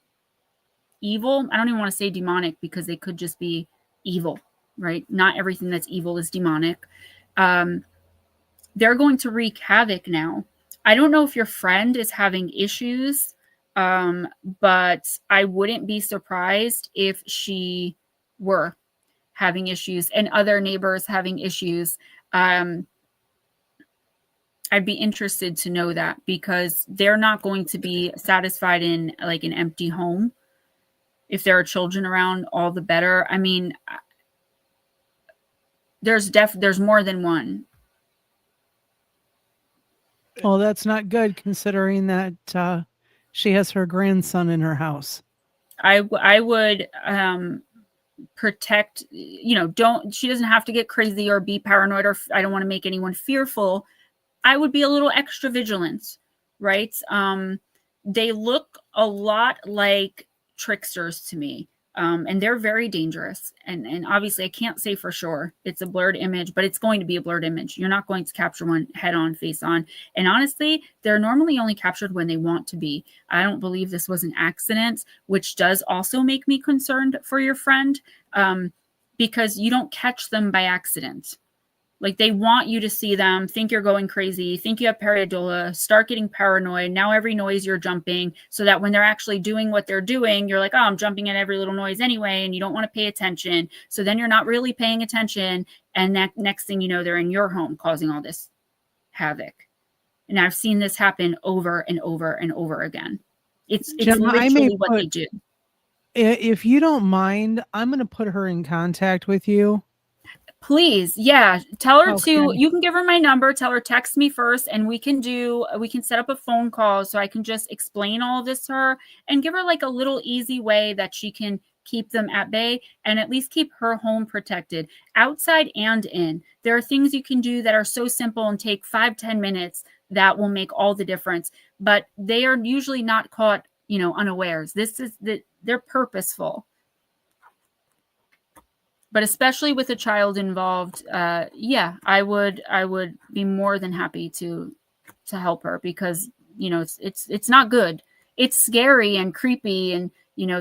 evil. I don't even want to say demonic, because they could just be evil, right? Not everything that's evil is demonic. They're going to wreak havoc now. I don't know if your friend is having issues But I wouldn't be surprised if she were having issues and other neighbors having issues. I'd be interested to know that, because they're not going to be satisfied in like an empty home. If there are children around, all the better. I mean, there's more than one. Well, that's not good considering that she has her grandson in her house. I would protect, she doesn't have to get crazy or be paranoid, or I don't want to make anyone fearful. I would be a little extra vigilant, right? They look a lot like tricksters to me. And they're very dangerous. And obviously I can't say for sure it's a blurred image, but it's going to be a blurred image. You're not going to capture one head on, face on. And honestly, they're normally only captured when they want to be. I don't believe this was an accident, which does also make me concerned for your friend, because you don't catch them by accident. Like, they want you to see them, think you're going crazy, think you have pareidolia, start getting paranoid. Now every noise you're jumping, so that when they're actually doing what they're doing, you're like, oh, I'm jumping at every little noise anyway, and you don't want to pay attention. So then you're not really paying attention, and that next thing you know, they're in your home causing all this havoc. And I've seen this happen over and over and over again. It's Gemma, literally what they do. If you don't mind, I'm going to put her in contact with you. Please. Yeah. Tell her Okay. you can give her my number, tell her text me first, and we can set up a phone call so I can just explain all of this to her and give her like a little easy way that she can keep them at bay and at least keep her home protected, outside and in. There are things you can do that are so simple and take 5-10 minutes that will make all the difference, but they are usually not caught, unawares. They're purposeful. But especially with a child involved, I would be more than happy to help her, because it's not good. It's scary and creepy, and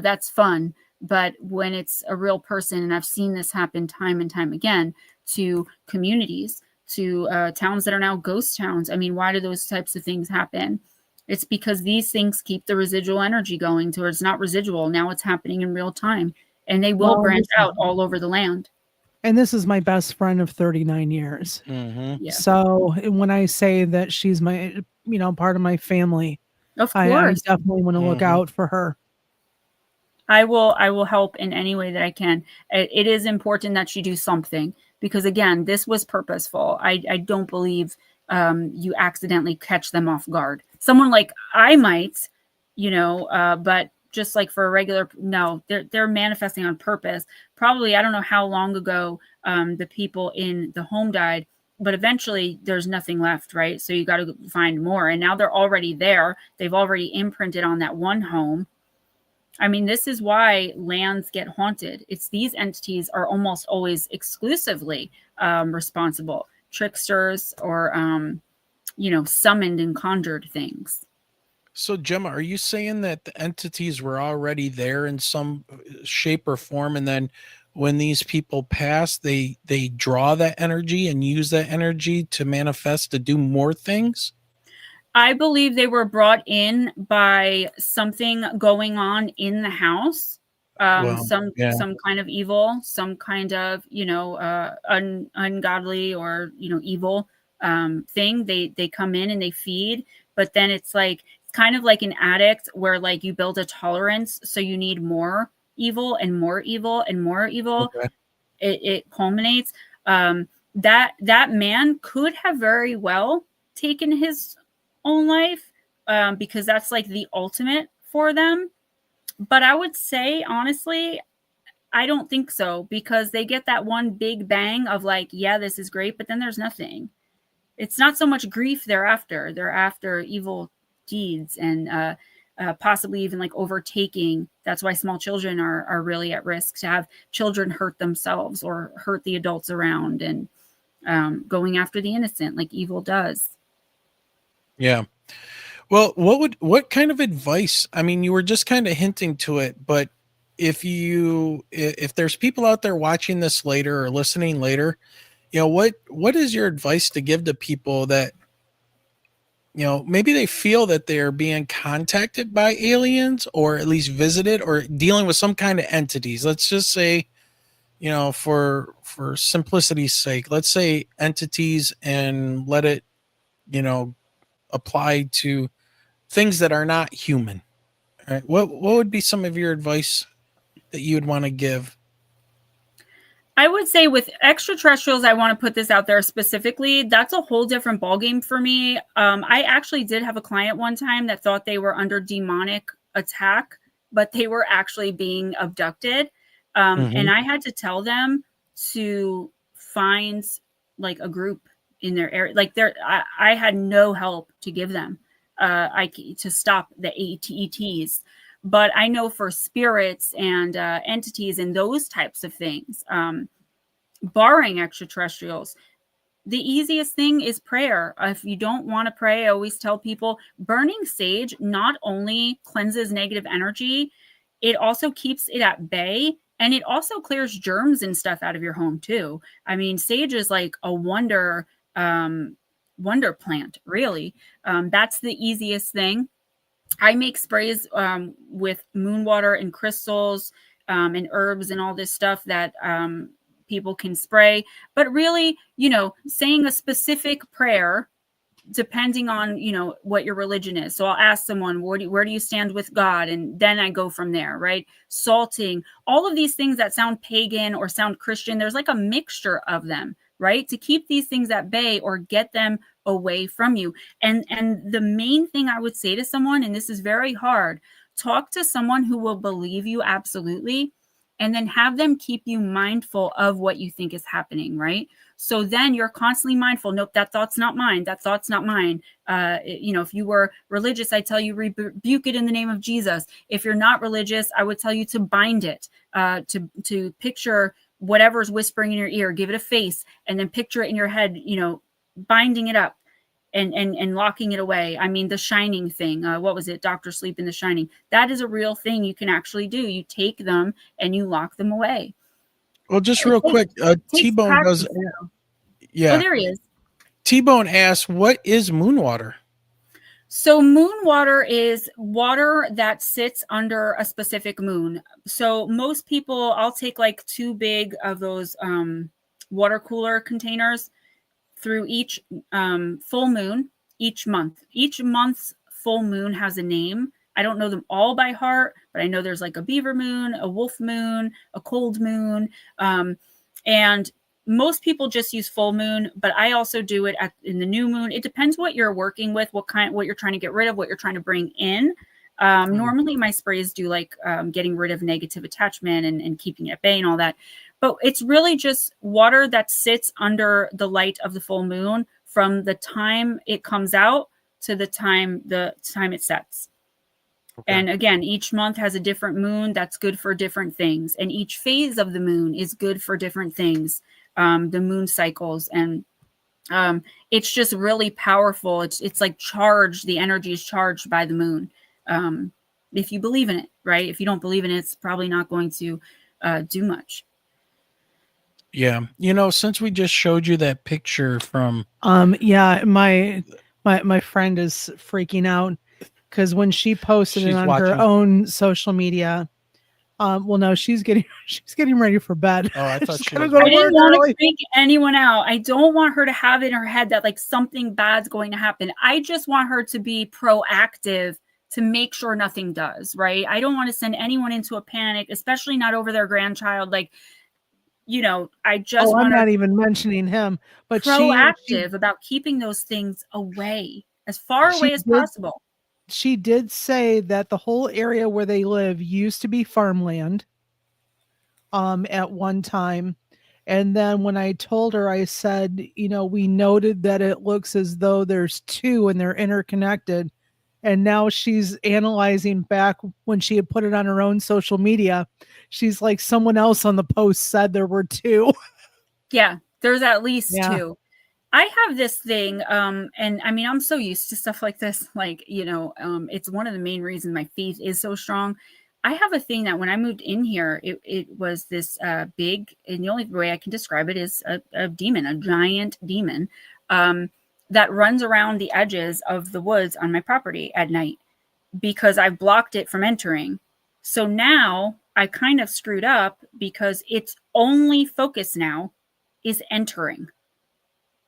that's fun. But when it's a real person, and I've seen this happen time and time again to communities, to towns that are now ghost towns. I mean, why do those types of things happen? It's because these things keep the residual energy going to where it's not residual. Now it's happening in real time. And they will branch out all over the land. And this is my best friend of 39 years. Mm-hmm. Yeah. So when I say that she's my, part of my family, Of I course. definitely want to look out for her. I will help in any way that I can. It is important that she do something, because again, this was purposeful. I don't believe you accidentally catch them off guard. Someone like I might, but just like for a regular, no, they're manifesting on purpose. Probably, I don't know how long ago the people in the home died, but eventually there's nothing left, right? So you got to find more. And now they're already there. They've already imprinted on that one home. I mean, this is why lands get haunted. It's these entities are almost always exclusively responsible. Tricksters or, summoned and conjured things. So, Gemma, are you saying that the entities were already there in some shape or form, and then when these people pass, they draw that energy and use that energy to manifest, to do more things? I believe they were brought in by something going on in the house, some kind of evil, some kind of ungodly or evil thing. They come in and they feed, but then it's kind of like an addict where like you build a tolerance, so you need more evil and more evil and more evil. Okay. It culminates. That man could have very well taken his own life, because that's like the ultimate for them. But I would say, honestly, I don't think so, because they get that one big bang of like, yeah, this is great, but then there's nothing. It's not so much grief they're after. They're after evil deeds and possibly even like overtaking. That's why small children are really at risk, to have children hurt themselves or hurt the adults around, and going after the innocent like evil does. Yeah. Well, what kind of advice? I mean, you were just kind of hinting to it, but if there's people out there watching this later or listening later, what is your advice to give to people that maybe they feel that they're being contacted by aliens, or at least visited, or dealing with some kind of entities. Let's just say, for simplicity's sake, let's say entities, and let it, apply to things that are not human. All right. What would be some of your advice that you would want to give? I would say with extraterrestrials, I want to put this out there specifically. That's a whole different ballgame for me. I actually did have a client one time that thought they were under demonic attack, but they were actually being abducted. And I had to tell them to find like a group in their area. Like I had no help to give them to stop the ETs. But I know for spirits and entities and those types of things, barring extraterrestrials, the easiest thing is prayer. If you don't want to pray, I always tell people burning sage not only cleanses negative energy, it also keeps it at bay. And it also clears germs and stuff out of your home too. I mean, sage is like a wonder plant, really. That's the easiest thing. I make sprays with moon water and crystals and herbs and all this stuff that people can spray. But really, saying a specific prayer, depending on, what your religion is. So I'll ask someone, where do you stand with God? And then I go from there, right? Salting, all of these things that sound pagan or sound Christian, there's like a mixture of them, right? To keep these things at bay or get them away from you. And the main thing I would say to someone, and this is very hard, talk to someone who will believe you absolutely, and then have them keep you mindful of what you think is happening, right? So then you're constantly mindful. Nope, that thought's not mine. That thought's not mine. If you were religious, I tell you rebuke it in the name of Jesus. If you're not religious, I would tell you to bind it, to picture whatever's whispering in your ear, give it a face, and then picture it in your head, binding it up and locking it away. I mean, the Shining thing, what was it? Dr. Sleep in The Shining. That is a real thing you can actually do. You take them and you lock them away. Well, just real quick, T-Bone does. Yeah. Oh, there he is. T-Bone asks, what is moon water? So moon water is water that sits under a specific moon. So most people, I'll take like 2 big of those water cooler containers through each full moon each month. Each month's full moon has a name. I don't know them all by heart, but I know there's like a beaver moon, a wolf moon, a cold moon. And most people just use full moon, but I also do it in the new moon. It depends what you're working with, what you're trying to get rid of, what you're trying to bring in. Normally my sprays do like getting rid of negative attachment and keeping it at bay and all that. But it's really just water that sits under the light of the full moon from the time it comes out to the time it sets. Okay. And again, each month has a different moon that's good for different things. And each phase of the moon is good for different things, the moon cycles. And it's just really powerful. It's like charged. The energy is charged by the moon. If you believe in it, right? If you don't believe in it, it's probably not going to do much. Yeah. Since we just showed you that picture from my friend is freaking out because when she posted it on her own social media, she's getting ready for bed. Oh, I thought she I didn't want to freak anyone out. I don't want her to have in her head that like something bad's going to happen. I just want her to be proactive to make sure nothing does, right? I don't want to send anyone into a panic, especially not over their grandchild. Like, I just want I'm not even mentioning him, but proactive about keeping those things away, as far away as possible. She did say that the whole area where they live used to be farmland at one time. And then when I told her, I said, we noted that it looks as though there's 2 and they're interconnected. And now she's analyzing back when she had put it on her own social media. She's like, someone else on the post said there were 2. Yeah, there's at least 2. I have this thing, and I mean, I'm so used to stuff like this. Like, it's one of the main reasons my faith is so strong. I have a thing that when I moved in here, it was this big, and the only way I can describe it is a demon, a giant demon. that runs around the edges of the woods on my property at night because I've blocked it from entering. So now I kind of screwed up because its only focus now is entering.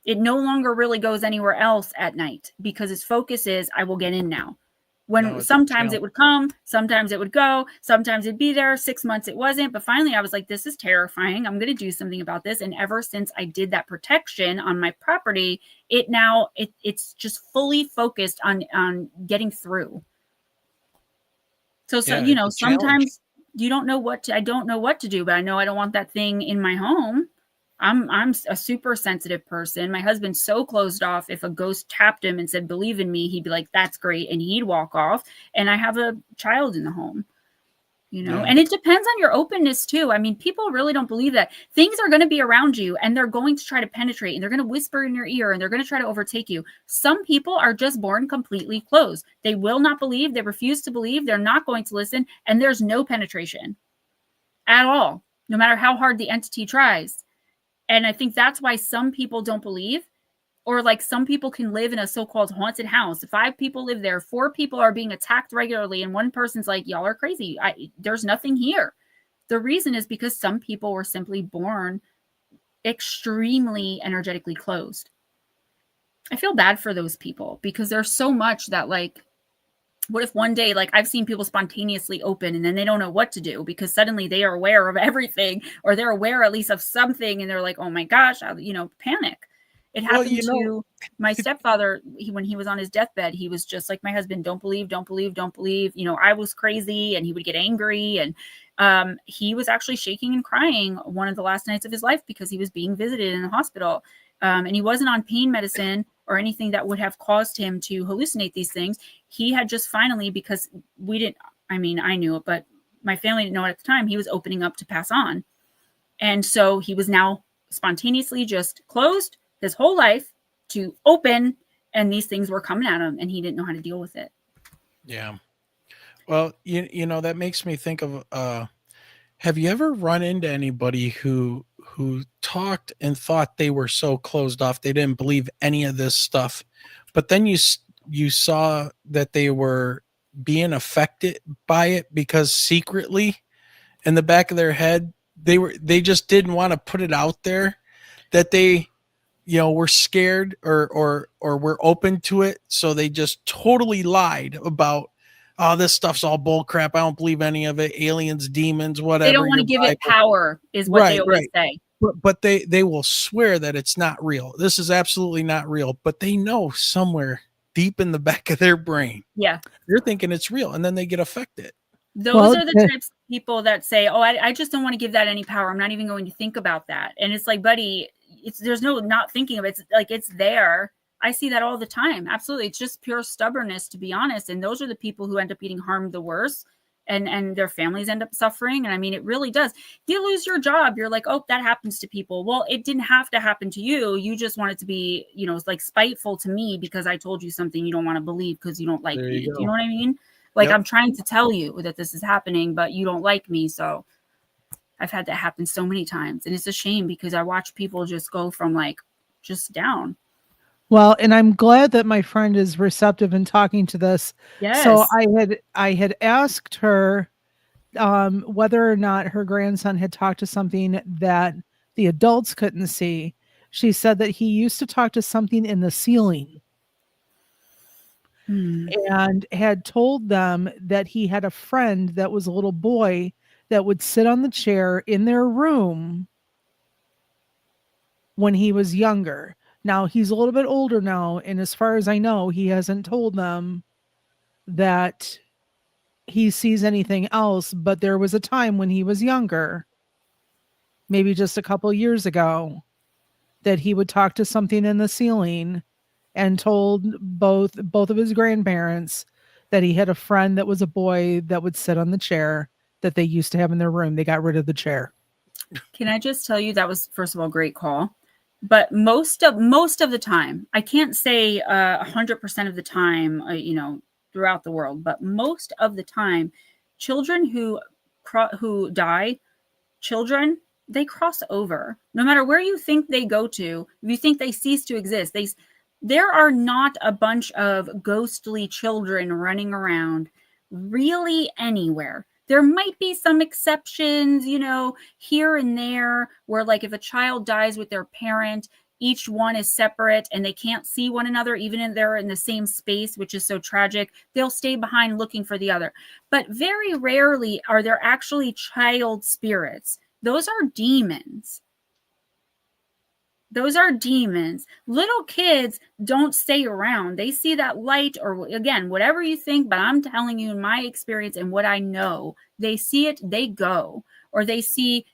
It no longer really goes anywhere else at night because its focus is, I will get in now. When sometimes it would come, sometimes it would go, sometimes it'd be there. 6 months it wasn't. But finally I was like, this is terrifying. I'm going to do something about this. And ever since I did that protection on my property, it's just fully focused on getting through. So you know, sometimes you don't know I don't know what to do, but I know I don't want that thing in my home. I'm a super sensitive person. My husband's so closed off. If a ghost tapped him and said, believe in me, he'd be like, that's great. And he'd walk off. And I have a child in the home, you know, and it depends on your openness too. I mean, people really don't believe that things are going to be around you and they're going to try to penetrate and they're going to whisper in your ear and they're going to try to overtake you. Some people are just born completely closed. They will not believe. They refuse to believe. They're not going to listen. And there's no penetration at all, no matter how hard the entity tries. And I think that's why some people don't believe, or like some people can live in a so-called haunted house. 5 people live there, 4 people are being attacked regularly, and one person's like, y'all are crazy. There's nothing here. The reason is because some people were simply born extremely energetically closed. I feel bad for those people because there's so much that, like, what if one day, like, I've seen people spontaneously open and then they don't know what to do because suddenly they are aware of everything, or they're aware at least of something, and they're like, oh my gosh, panic. It happened to my stepfather. When he was on his deathbed, he was just like my husband, don't believe, don't believe, don't believe. You know, I was crazy, and he would get angry, and he was actually shaking and crying one of the last nights of his life because he was being visited in the hospital. And he wasn't on pain medicine or anything that would have caused him to hallucinate these things. He had just finally, because I knew it, but my family didn't know it at the time, he was opening up to pass on. And so he was now spontaneously just closed his whole life to open, and these things were coming at him and he didn't know how to deal with it. Yeah. Well, you know, that makes me think of, have you ever run into anybody who talked and thought they were so closed off they didn't believe any of this stuff, but then you saw that they were being affected by it because secretly in the back of their head they just didn't want to put it out there that they, you know, were scared or were open to it, so they just totally lied about, oh, this stuff's all bull crap, I don't believe any of it, aliens, demons, whatever. They don't want to give it power is what they always say. But they will swear that it's not real. This is absolutely not real. But they know somewhere deep in the back of their brain, they're thinking it's real, and then they get affected. Those are the types of people that say, oh, I just don't want to give that any power. I'm not even going to think about that. And it's like, buddy, there's no not thinking of it. It's like, it's there. I see that all the time. Absolutely. It's just pure stubbornness, to be honest. And those are the people who end up getting harmed the worst. And their families end up suffering. And I mean, it really does. You lose your job, you're like, oh, that happens to people. Well, it didn't have to happen to you. You just want it to be, you know, like spiteful to me because I told you something you don't want to believe because you don't like me. You know what I mean? Like, I'm trying to tell you that this is happening, but you don't like me. So I've had that happen so many times. And it's a shame because I watch people just go from like just down. Well, and I'm glad that my friend is receptive in talking to this. Yes. So I had asked her whether or not her grandson had talked to something that the adults couldn't see. She said that he used to talk to something in the ceiling and had told them that he had a friend that was a little boy that would sit on the chair in their room when he was younger. Now, he's a little bit older now, and as far as I know, he hasn't told them that he sees anything else, but there was a time when he was younger, maybe just a couple years ago, that he would talk to something in the ceiling and told both of his grandparents that he had a friend that was a boy that would sit on the chair that they used to have in their room. They got rid of the chair. Can I just tell you that was, first of all, a great call. But most of the time, I can't say 100% of the time, you know, throughout the world, but most of the time, children who die, they cross over. No matter where you think they go to, if you think they cease to exist, There are not a bunch of ghostly children running around really anywhere. There might be some exceptions, here and there, where like if a child dies with their parent, each one is separate and they can't see one another, even if they're in the same space, which is so tragic. They'll stay behind looking for the other. But very rarely are there actually child spirits. Those are demons. Those are demons. Little kids don't stay around. They see that light, or again, whatever you think, but I'm telling you in my experience and what I know, they see it, they go. Or they see,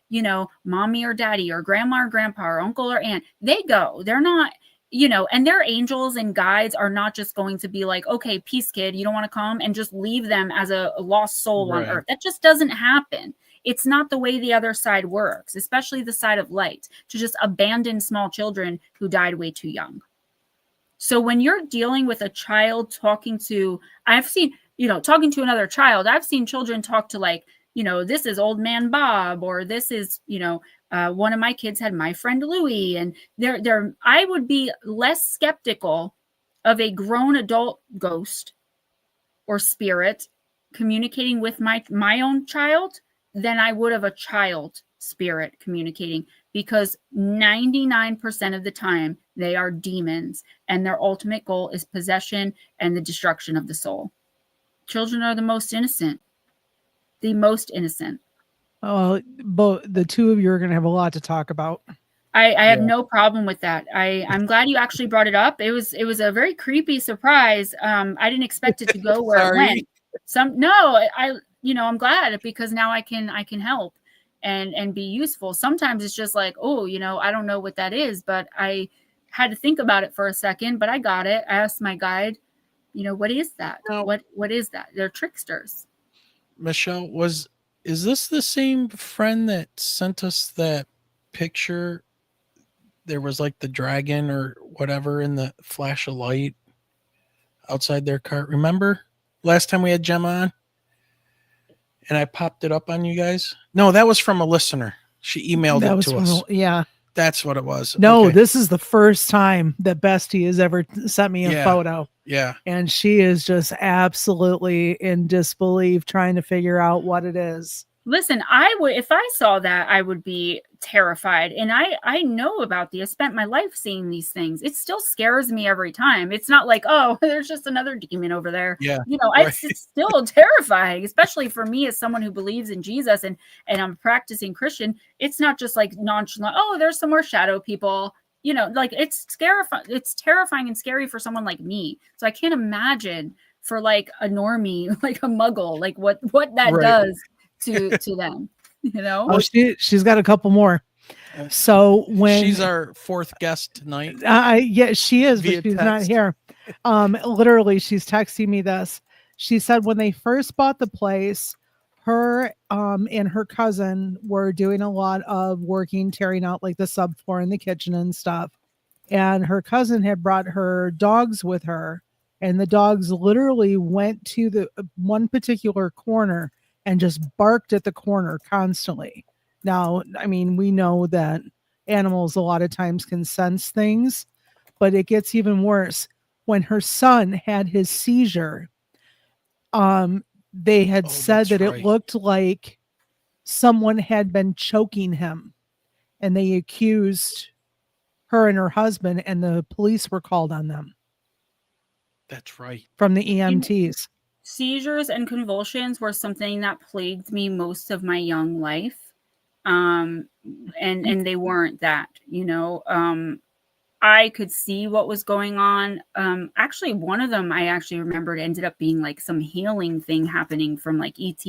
mommy or daddy or grandma or grandpa or uncle or aunt, they go. They're not, and their angels and guides are not just going to be like, okay, peace, kid, you don't want to come, and just leave them as a lost soul on earth. That just doesn't happen. It's not the way the other side works, especially the side of light, to just abandon small children who died way too young. So when you're dealing with a child talking to another child, I've seen children talk to like, this is old man Bob, or this is, one of my kids had my friend Louie. And I would be less skeptical of a grown adult ghost or spirit communicating with my own child than I would of a child spirit communicating, because 99% of the time they are demons and their ultimate goal is possession and the destruction of the soul. Children are the most innocent. The most innocent. Oh, but the two of you are going to have a lot to talk about. I have no problem with that. I'm glad you actually brought it up. It was a very creepy surprise. I didn't expect it to go where it went. I'm glad, because now I can help and be useful. Sometimes it's just like, I don't know what that is, but I had to think about it for a second, but I got it. I asked my guide, what is that? What is that? They're tricksters. Michelle, is this the same friend that sent us that picture? There was like the dragon or whatever in the flash of light outside their car. Remember last time we had Gemma on? And I popped it up on you guys. No, that was from a listener. She emailed it to us. Yeah. That's what it was. No, okay. This is the first time that Bestie has ever sent me a photo. Yeah. And she is just absolutely in disbelief trying to figure out what it is. Listen, if I saw that, I would be terrified. And I know about I spent my life seeing these things. It still scares me every time. It's not like, oh, there's just another demon over there. Yeah. It's still terrifying, especially for me as someone who believes in Jesus and I'm a practicing Christian. It's not just like nonchalant, oh, there's some more shadow people. It's terrifying and scary for someone like me. So I can't imagine for like a normie, like a muggle, like what that does to them, Oh, she's got a couple more. So when she's our fourth guest tonight, she is, but she's text. not here. Literally, she's texting me this. She said when they first bought the place, her and her cousin were doing a lot of working, tearing out like the subfloor in the kitchen and stuff. And her cousin had brought her dogs with her, and the dogs literally went to the one particular corner and just barked at the corner constantly. Now, I mean, we know that animals a lot of times can sense things, but it gets even worse. When her son had his seizure, they had said that it looked like someone had been choking him, and they accused her and her husband, and the police were called on them. That's right. From the EMTs. Seizures and convulsions were something that plagued me most of my young life. And they weren't that, I could see what was going on. Actually, one of them I actually remembered ended up being like some healing thing happening from like ET.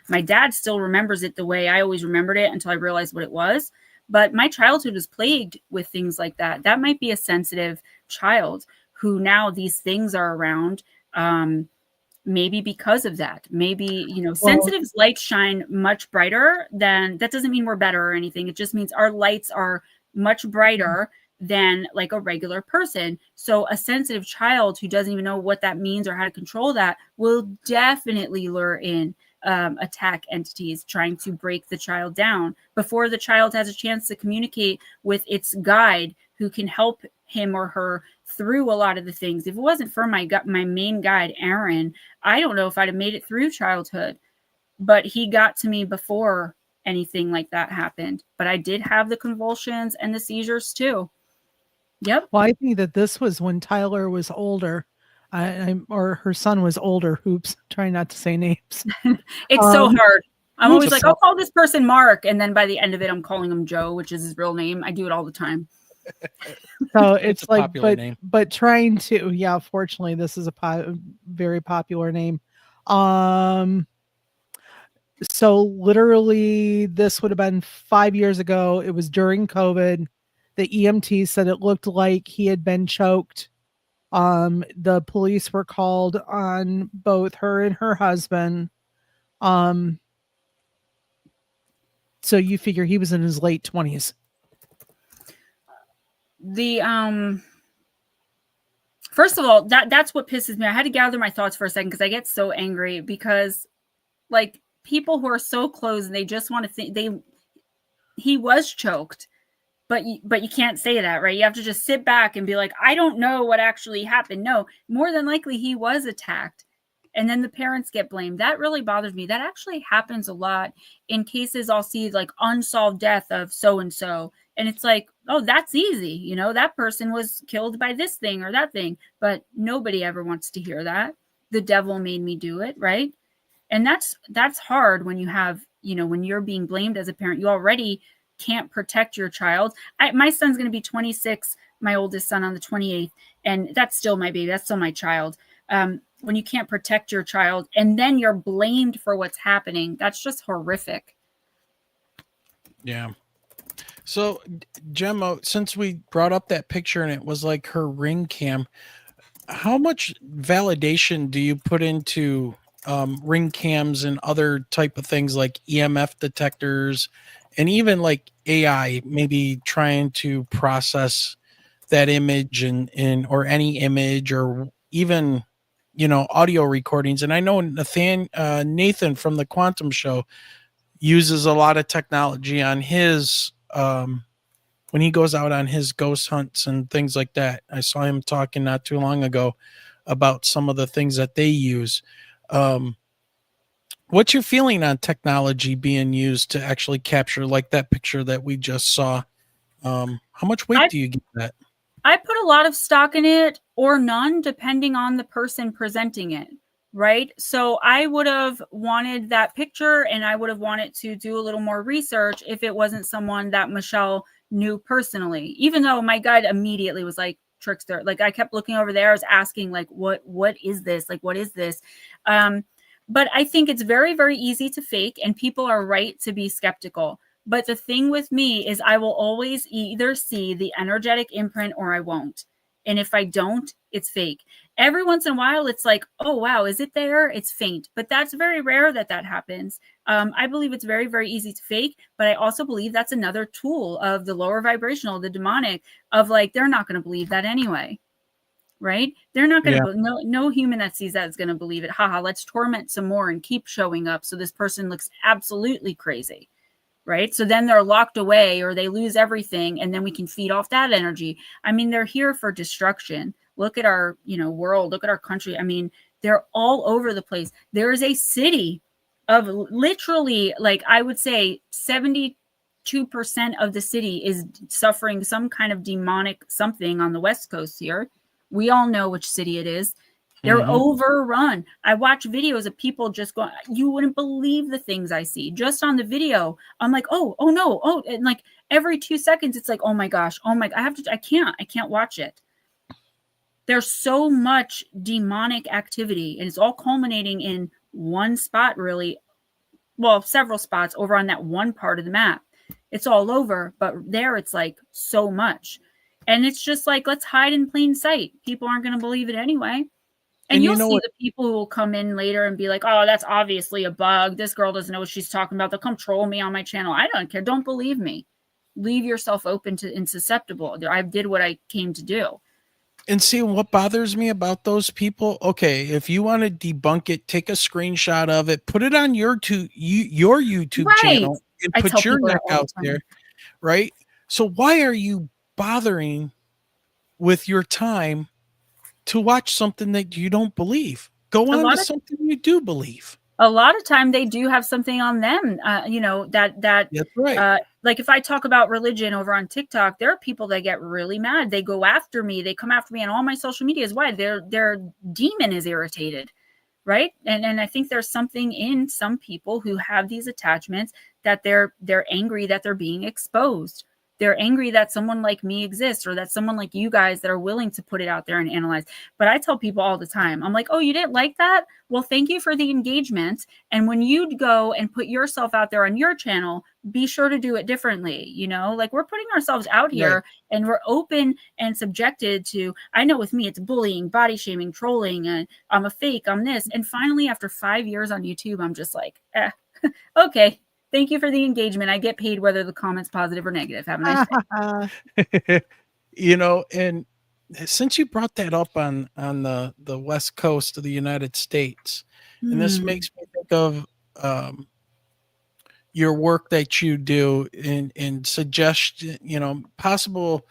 My dad still remembers it the way I always remembered it until I realized what it was. But my childhood was plagued with things like that. That might be a sensitive child who now these things are around. Maybe because of that, sensitives lights shine much brighter than, that doesn't mean we're better or anything. It just means our lights are much brighter than like a regular person. So a sensitive child who doesn't even know what that means or how to control that will definitely lure in attack entities trying to break the child down before the child has a chance to communicate with its guide who can help him or her through a lot of the things. If it wasn't for my main guide, Aaron, I don't know if I'd have made it through childhood. But he got to me before anything like that happened. But I did have the convulsions and the seizures too. Yep. Well, I think that this was when Tyler was older, or her son was older. Oops, trying not to say names. It's so hard. I'm always like, so- I'll call this person Mark, and then by the end of it, I'm calling him Joe, which is his real name. I do it all the time. So It's it's a like, popular name. but trying to, yeah. Fortunately, this is a very popular name. So literally, this would have been 5 years ago. It was during COVID. The EMT said it looked like he had been choked. The police were called on both her and her husband. So you figure he was in his late 20s. First of all, that's what pisses me. I had to gather my thoughts for a second because I get so angry because, like, people who are so close and they just want to think he was choked, but you can't say that, right? You have to just sit back and be like, I don't know what actually happened. No, more than likely he was attacked. And then the parents get blamed. That really bothers me. That actually happens a lot in cases. I'll see like unsolved death of so-and-so. And it's like, oh, that's easy. You know, that person was killed by this thing or that thing. But nobody ever wants to hear that. The devil made me do it, right? And that's hard when you have, you know, when you're being blamed as a parent, you already can't protect your child. My son's going to be 26, my oldest son, on the 28th. And that's still my baby. That's still my child. When you can't protect your child and then you're blamed for what's happening, that's just horrific. Yeah. So, Gemma, since we brought up that picture and it was like her ring cam, how much validation do you put into ring cams and other type of things like EMF detectors and even like AI maybe trying to process that image and or any image or even, you know, audio recordings? And I know Nathan from the Quantum Show uses a lot of technology on his when he goes out on his ghost hunts and things like that. I saw him talking not too long ago about some of the things that they use. What's your feeling on technology being used to actually capture like that picture that we just saw? How much weight do you give that? I put a lot of stock in it or none, depending on the person presenting it, right? So I would have wanted that picture and I would have wanted to do a little more research if it wasn't someone that Michelle knew personally, even though my guide immediately was like, trickster. Like I kept looking over there. I was asking like, what is this? Like, what is this? But I think it's very, very easy to fake and people are right to be skeptical. But the thing with me is I will always either see the energetic imprint or I won't. And if I don't, it's fake. Every once in a while, it's like, oh, wow, is it there? It's faint. But that's very rare that happens. I believe it's very, very easy to fake. But I also believe that's another tool of the lower vibrational, the demonic, of like, they're not going to believe that anyway. Right? They're not going to, no human that sees that is going to believe it. Haha, let's torment some more and keep showing up. So this person looks absolutely crazy. Right? So then they're locked away or they lose everything and then we can feed off that energy. I mean, they're here for destruction. Look at our, world. Look at our country. I mean, they're all over the place. There is a city of literally, like I would say 72% of the city is suffering some kind of demonic something on the West Coast here. We all know which city it is. They're overrun. I watch videos of people just going, you wouldn't believe the things I see just on the video. I'm like, oh no. Oh, and like every 2 seconds, it's like, oh my gosh. I can't watch it. There's so much demonic activity and it's all culminating in one spot, really. Well, several spots over on that one part of the map. It's all over, but there it's like so much. And it's just like, let's hide in plain sight. People aren't going to believe it anyway. And you'll see the people who will come in later and be like, oh, that's obviously a bug. This girl doesn't know what she's talking about. They'll come troll me on my channel. I don't care. Don't believe me. Leave yourself open to and susceptible. I did what I came to do. And see, what bothers me about those people, okay, if you want to debunk it, take a screenshot of it, put it on your YouTube channel and put your neck out there, right? So why are you bothering with your time to watch something that you don't believe. Go A on lot to of something you do believe. a lot of time they do have something on them, that That's right. like if I talk about religion over on TikTok, there are people that get really mad. They go after me. They come after me on all my social medias. Why? Their demon is irritated, right? And I think there's something in some people who have these attachments that they're angry that they're being exposed. They're angry that someone like me exists, or that someone like you guys that are willing to put it out there and analyze. But I tell people all the time, I'm like, oh, you didn't like that? Well, thank you for the engagement. And when you go and put yourself out there on your channel, be sure to do it differently. Like we're putting ourselves out here, Right. and we're open and subjected to, I know with me, it's bullying, body shaming, trolling, and I'm a fake, I'm this. And finally, after 5 years on YouTube, I'm just like, okay. Thank you for the engagement. I get paid whether the comment's positive or negative. Have a nice day. And since you brought that up on the West Coast of the United States, and this makes me think of your work that you do in possible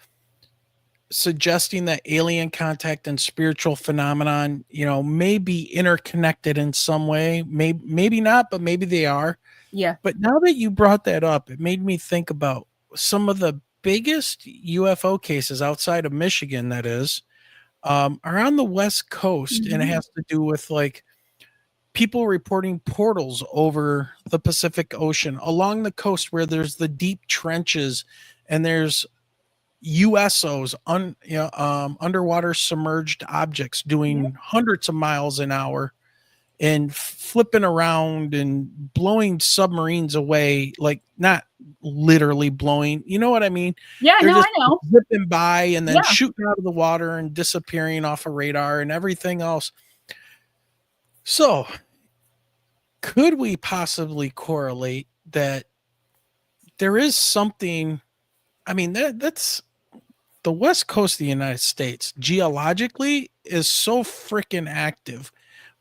suggesting that alien contact and spiritual phenomenon, may be interconnected in some way. Maybe not, but maybe they are. Yeah. But now that you brought that up, it made me think about some of the biggest UFO cases outside of Michigan, that is, around the West Coast. And it has to do with like people reporting portals over the Pacific Ocean along the coast where there's the deep trenches and there's USOs, underwater submerged objects doing hundreds of miles an hour and flipping around and blowing submarines away, like not literally blowing, you know what I mean? Yeah, They're no, just I know. zipping by and then Yeah. shooting out of the water and disappearing off of radar and everything else. So could we possibly correlate that there is something? I mean, that's the West Coast of the United States geologically is so freaking active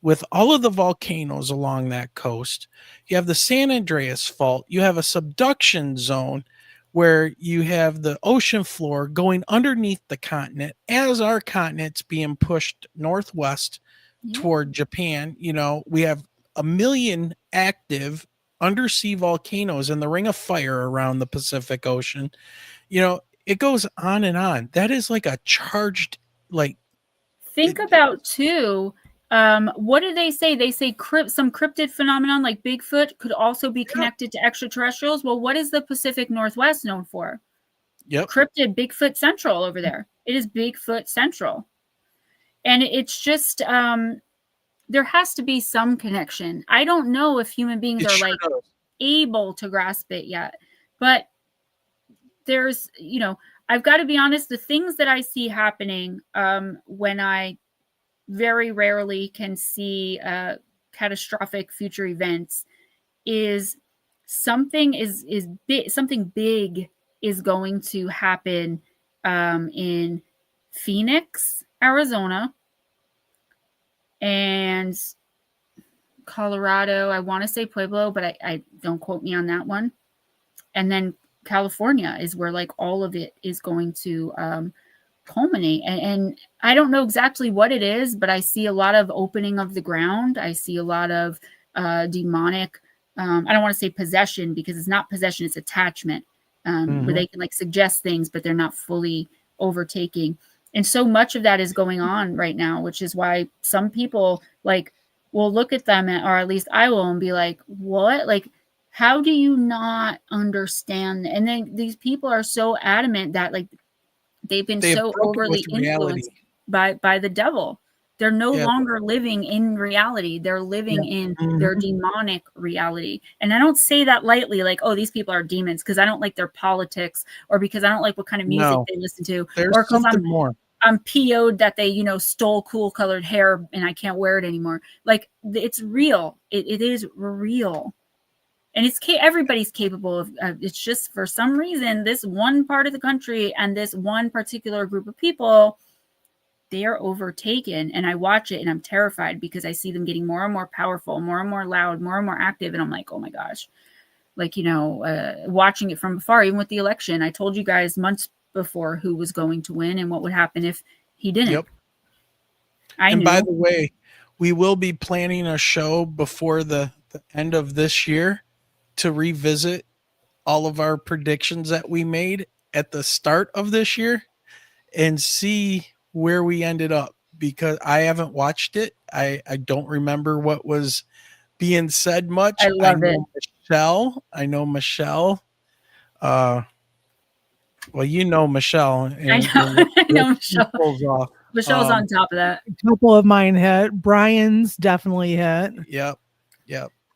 with all of the volcanoes along that coast. You have the San Andreas Fault. You have a subduction zone where you have the ocean floor going underneath the continent as our continent's being pushed northwest toward Japan. We have 1 million active undersea volcanoes in the Ring of Fire around the Pacific Ocean. It goes on and on. That is like a charged, like. Think about too. What do they say? They say some cryptid phenomenon like Bigfoot could also be connected to extraterrestrials. Well, what is the Pacific Northwest known for? Yep. Cryptid Bigfoot Central over there. It is Bigfoot Central. And it's just, there has to be some connection. I don't know if human beings are like able to grasp it yet, but there's, I've got to be honest, the things that I see happening when I very rarely can see catastrophic future events is something something big is going to happen in Phoenix, Arizona, and Colorado. I want to say Pueblo, but I don't quote me on that one. And then California is where like all of it is going to culminate. And I don't know exactly what it is, but I see a lot of opening of the ground. I see a lot of demonic, I don't want to say possession because it's not possession, it's attachment, where they can like suggest things, but they're not fully overtaking. And so much of that is going on right now, which is why some people like will look at them, or at least I will, and be like, what? Like, how do you not understand? And then these people are so adamant that like they've been so overly influenced by the devil. They're no longer living in reality. They're living in their demonic reality. And I don't say that lightly, like, oh, these people are demons, because I don't like their politics, or because I don't like what kind of music they listen to, or because I'm PO'd that they, stole cool colored hair and I can't wear it anymore. Like, it's real. It is real. And everybody's capable of, it's just for some reason, this one part of the country and this one particular group of people, they are overtaken. And I watch it and I'm terrified because I see them getting more and more powerful, more and more loud, more and more active. And I'm like, oh my gosh, like, watching it from afar, even with the election, I told you guys months before who was going to win and what would happen if he didn't. Yep. I And knew. by the way, we will be planning a show before the end of this year to revisit all of our predictions that we made at the start of this year and see where we ended up, because I haven't watched it. I don't remember what was being said much. I love it. I know Michelle. Well, you know Michelle. I know. I know Michelle. Pulls off. Michelle's on top of that. A couple of mine hit. Brian's definitely hit. Yep.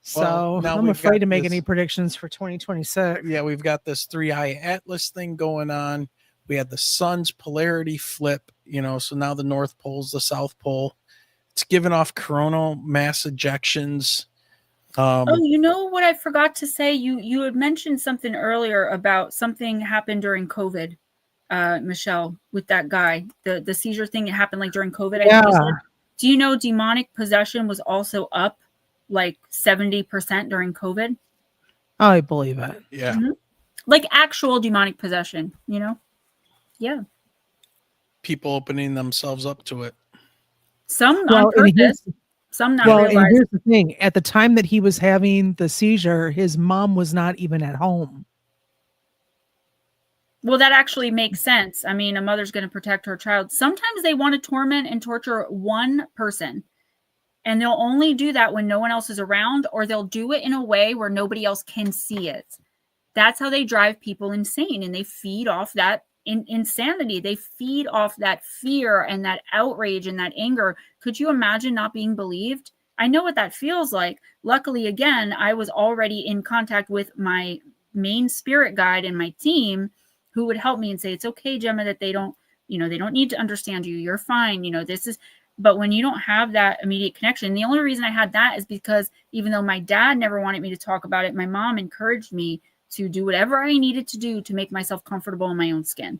So Well, now I'm we've afraid got to make this- any predictions for 2026. Yeah, we've got this 3-eye atlas thing going on. We had the sun's polarity flip, so now the North Pole's the South Pole. It's giving off coronal mass ejections. Oh, you know what I forgot to say? You had mentioned something earlier about something happened during COVID, Michelle, with that guy. The seizure thing, it happened like during COVID. I think you said. Do you know demonic possession was also up like 70% during COVID? I believe it. Yeah. Mm-hmm. Like actual demonic possession, Yeah. People opening themselves up to it. Some Well, on and purpose, some not Well, and realized. here's the thing. At the time that he was having the seizure, his mom was not even at home. Well, that actually makes sense. I mean, a mother's going to protect her child. Sometimes they want to torment and torture one person. And they'll only do that when no one else is around, or they'll do it in a way where nobody else can see it. That's how they drive people insane. And they feed off that insanity. They feed off that fear and that outrage and that anger. Could you imagine not being believed? I know what that feels like. Luckily, again, I was already in contact with my main spirit guide and my team, who would help me and say, it's okay, Gemma, that they don't need to understand you. You're fine. But when you don't have that immediate connection, the only reason I had that is because even though my dad never wanted me to talk about it, my mom encouraged me to do whatever I needed to do to make myself comfortable in my own skin.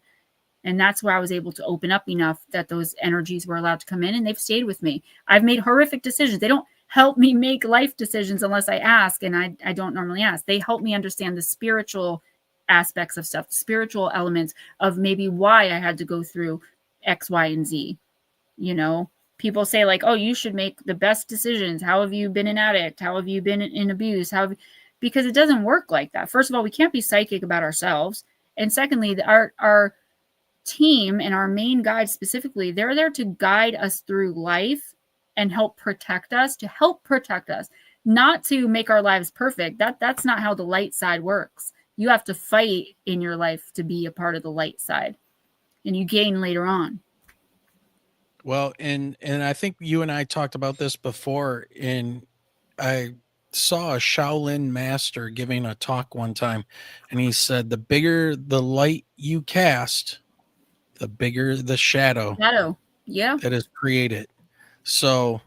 And that's where I was able to open up enough that those energies were allowed to come in, and they've stayed with me. I've made horrific decisions. They don't help me make life decisions unless I ask, and I don't normally ask. They help me understand the spiritual aspects of stuff, the spiritual elements of maybe why I had to go through X, Y, and Z. People say like, oh, you should make the best decisions. How have you been an addict? How have you been in abuse? Because it doesn't work like that. First of all, we can't be psychic about ourselves. And secondly, our team and our main guide specifically, they're there to guide us through life and help protect us, not to make our lives perfect. That's not how the light side works. You have to fight in your life to be a part of the light side, and you gain later on. Well, and I think you and I talked about this before, and I saw a Shaolin master giving a talk one time, and he said the bigger the light you cast, the bigger the shadow Yeah. that is created. So,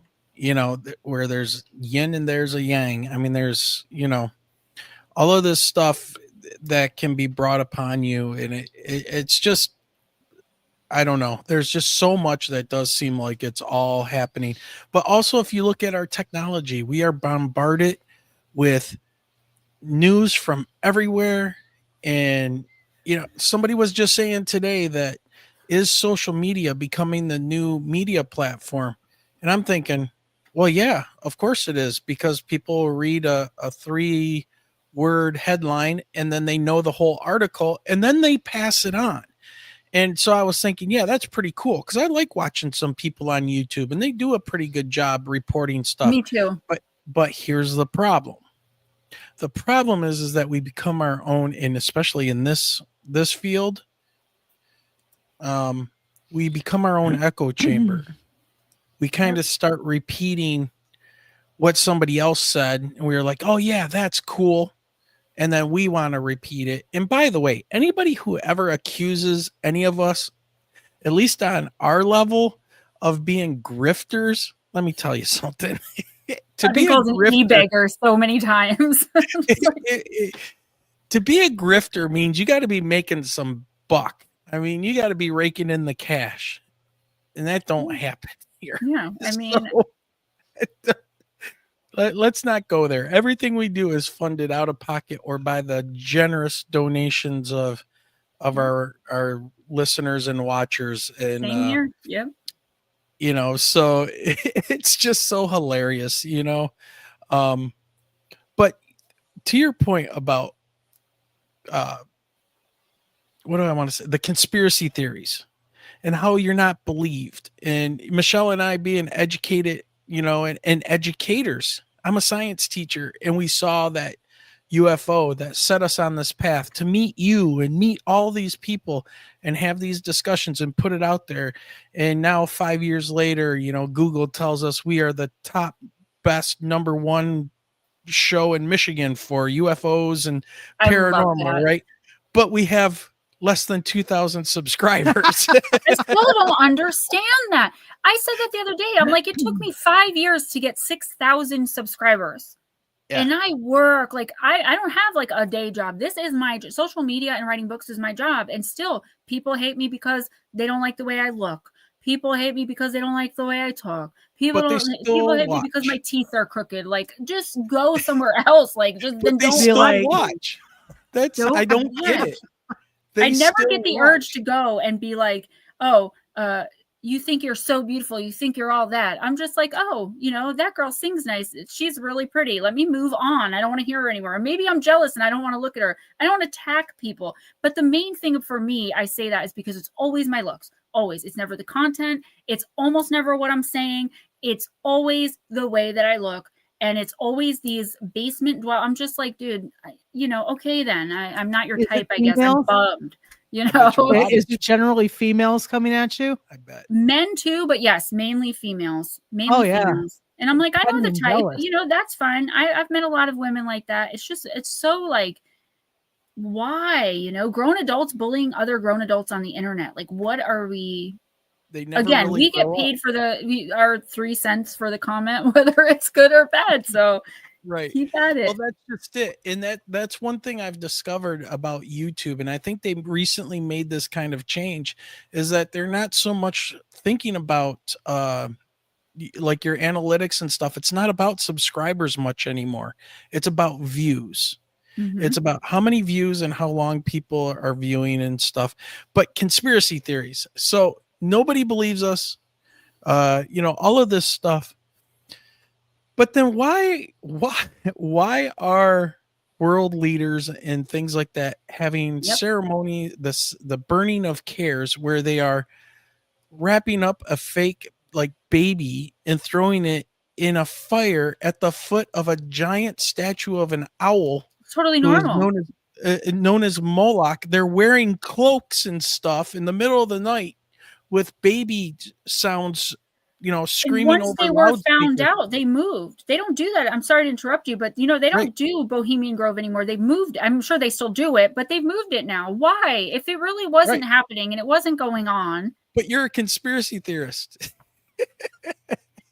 where there's yin and there's a yang. I mean, there's, all of this stuff that can be brought upon you, and it's just, I don't know. There's just so much that does seem like it's all happening. But also, if you look at our technology, we are bombarded with news from everywhere. And, somebody was just saying today that is social media becoming the new media platform? And I'm thinking, well, yeah, of course it is, because people read a 3-word headline and then they know the whole article and then they pass it on. And so I was thinking, yeah, that's pretty cool, because I like watching some people on YouTube and they do a pretty good job reporting stuff. Me too. But here's the problem. The problem is that we become our own, and especially in this field, we become our own echo chamber. We kind of start repeating what somebody else said, and we were like, oh yeah, that's cool. And then we want to repeat it. And by the way, anybody who ever accuses any of us, at least on our level, of being grifters, let me tell you something. I've been called an e-beggar so many times. To be a grifter means you got to be making some buck. I mean, you got to be raking in the cash. And that don't happen here. Yeah, I mean... So, let's not go there. Everything we do is funded out of pocket or by the generous donations of our listeners and watchers, and Same here. Yep. you know, so it's just so hilarious, you know. But to your point about what do I want to say? The conspiracy theories and how you're not believed. And Michelle and I being educated, you know, and educators. I'm a science teacher, and we saw that UFO that set us on this path to meet you and meet all these people and have these discussions and put it out there. And now 5 years later, you know, Google tells us we are the top best #1 show in Michigan for UFOs and I love paranormal, that. right? But we have less than 2,000 subscribers. I still don't understand that. I said that the other day. I'm like, it took me 5 years to get 6,000 subscribers. Yeah. And I work like I don't have like a day job. This is my social media and writing books is my job. And still people hate me because they don't like the way I look. People hate me because they don't like the way I talk. People But they people hate still me because watch. my teeth are crooked. Like, just go somewhere else. Like, just then But they don't still like- watch. That's I don't get it. I They never still get the watch. urge to go and be like, oh, you think you're so beautiful. You think you're all that. I'm just like, oh, you know, that girl sings nice. She's really pretty. Let me move on. I don't want to hear her anymore. Or maybe I'm jealous and I don't want to look at her. I don't want to attack people. But the main thing for me, I say that is because it's always my looks. Always. It's never the content. It's almost never what I'm saying. It's always the way that I look. And it's always these basement dwell. I'm just like, dude, you know, okay, then I'm not your Is it type, I guess. I'm females? bummed. You bet know, you are. Is it generally females coming at you? I bet. men too, but yes, mainly females. Mainly Oh, yeah. females. And I'm like, I know I'm the type, jealous. you know, that's fine. I've met a lot of women like that. It's just, it's so like, why, you know, grown adults bullying other grown adults on the internet. Like, what are we? They never Again, really we get grow up. paid for our 3 cents for the comment, whether it's good or bad. So Right. keep at it. Well, that's just it. And that's one thing I've discovered about YouTube. And I think they recently made this kind of change, is that they're not so much thinking about like your analytics and stuff. It's not about subscribers much anymore. It's about views. Mhm. It's about how many views and how long people are viewing and stuff. But conspiracy theories. So nobody believes us. You know, all of this stuff. But then why are world leaders and things like that having Yep. ceremony, the burning of cares, where they are wrapping up a fake like baby and throwing it in a fire at the foot of a giant statue of an owl It's totally who is normal. known as Moloch? They're wearing cloaks and stuff in the middle of the night with baby sounds, you know, And screaming once over they were found loudspeakers. out, they moved. They don't do that. I'm sorry to interrupt you, but you know, they don't Right. do Bohemian Grove anymore. They've moved. I'm sure they still do it, but they've moved it now. Why? If it really wasn't Right. happening and it wasn't going on. But you're a conspiracy theorist.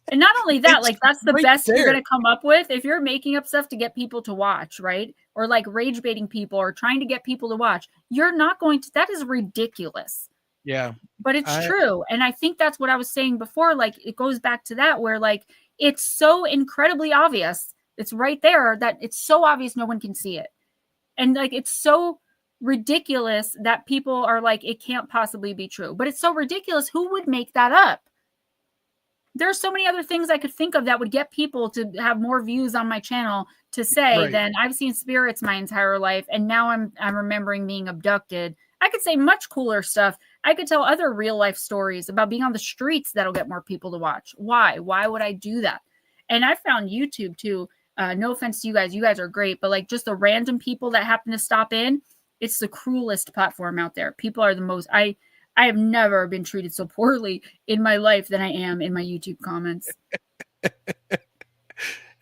And not only that, It's like that's the right best you're there. going to come up with if you're making up stuff to get people to watch, right? Or like rage baiting people or trying to get people to watch. You're not going to, that is ridiculous. Yeah. But it's I- true. And I think that's what I was saying before. Like it goes back to that where like it's so incredibly obvious. It's right there that it's so obvious no one can see it. And like it's so ridiculous that people are like, it can't possibly be true. But it's so ridiculous. Who would make that up? There's so many other things I could think of that would get people to have more views on my channel to say Right. than I've seen spirits my entire life. And now I'm remembering being abducted. I could say much cooler stuff. I could tell other real life stories about being on the streets that'll get more people to watch. Why? Why would I do that? And I found YouTube too. No offense to you guys. You guys are great. But like just the random people that happen to stop in, it's the cruelest platform out there. People are the most, I have never been treated so poorly in my life than I am in my YouTube comments.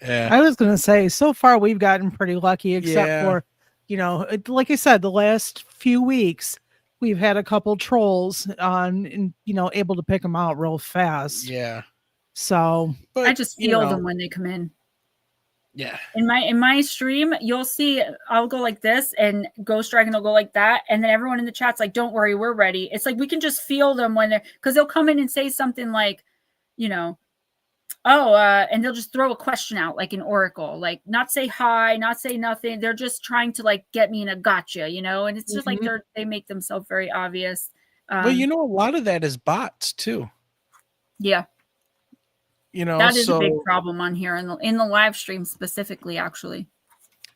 Yeah. I was going to say, so far we've gotten pretty lucky, except Yeah. for, you know, like I said, the last few weeks we've had a couple trolls on, and you know, able to pick them out real fast. Yeah. So But I just you feel know, them when they come in. Yeah. In my stream, you'll see I'll go like this and Ghost Dragon will go like that. And then everyone in the chat's like, don't worry, we're ready. It's like we can just feel them when they're, because they'll come in and say something like, you know, and they'll just throw a question out like an oracle, like not say hi, not say nothing. They're just trying to like get me in a gotcha, you know, and it's just like they make themselves very obvious. Well, you know, a lot of that is bots too. Yeah, You know, that is a big so problem on here in the live stream specifically, actually.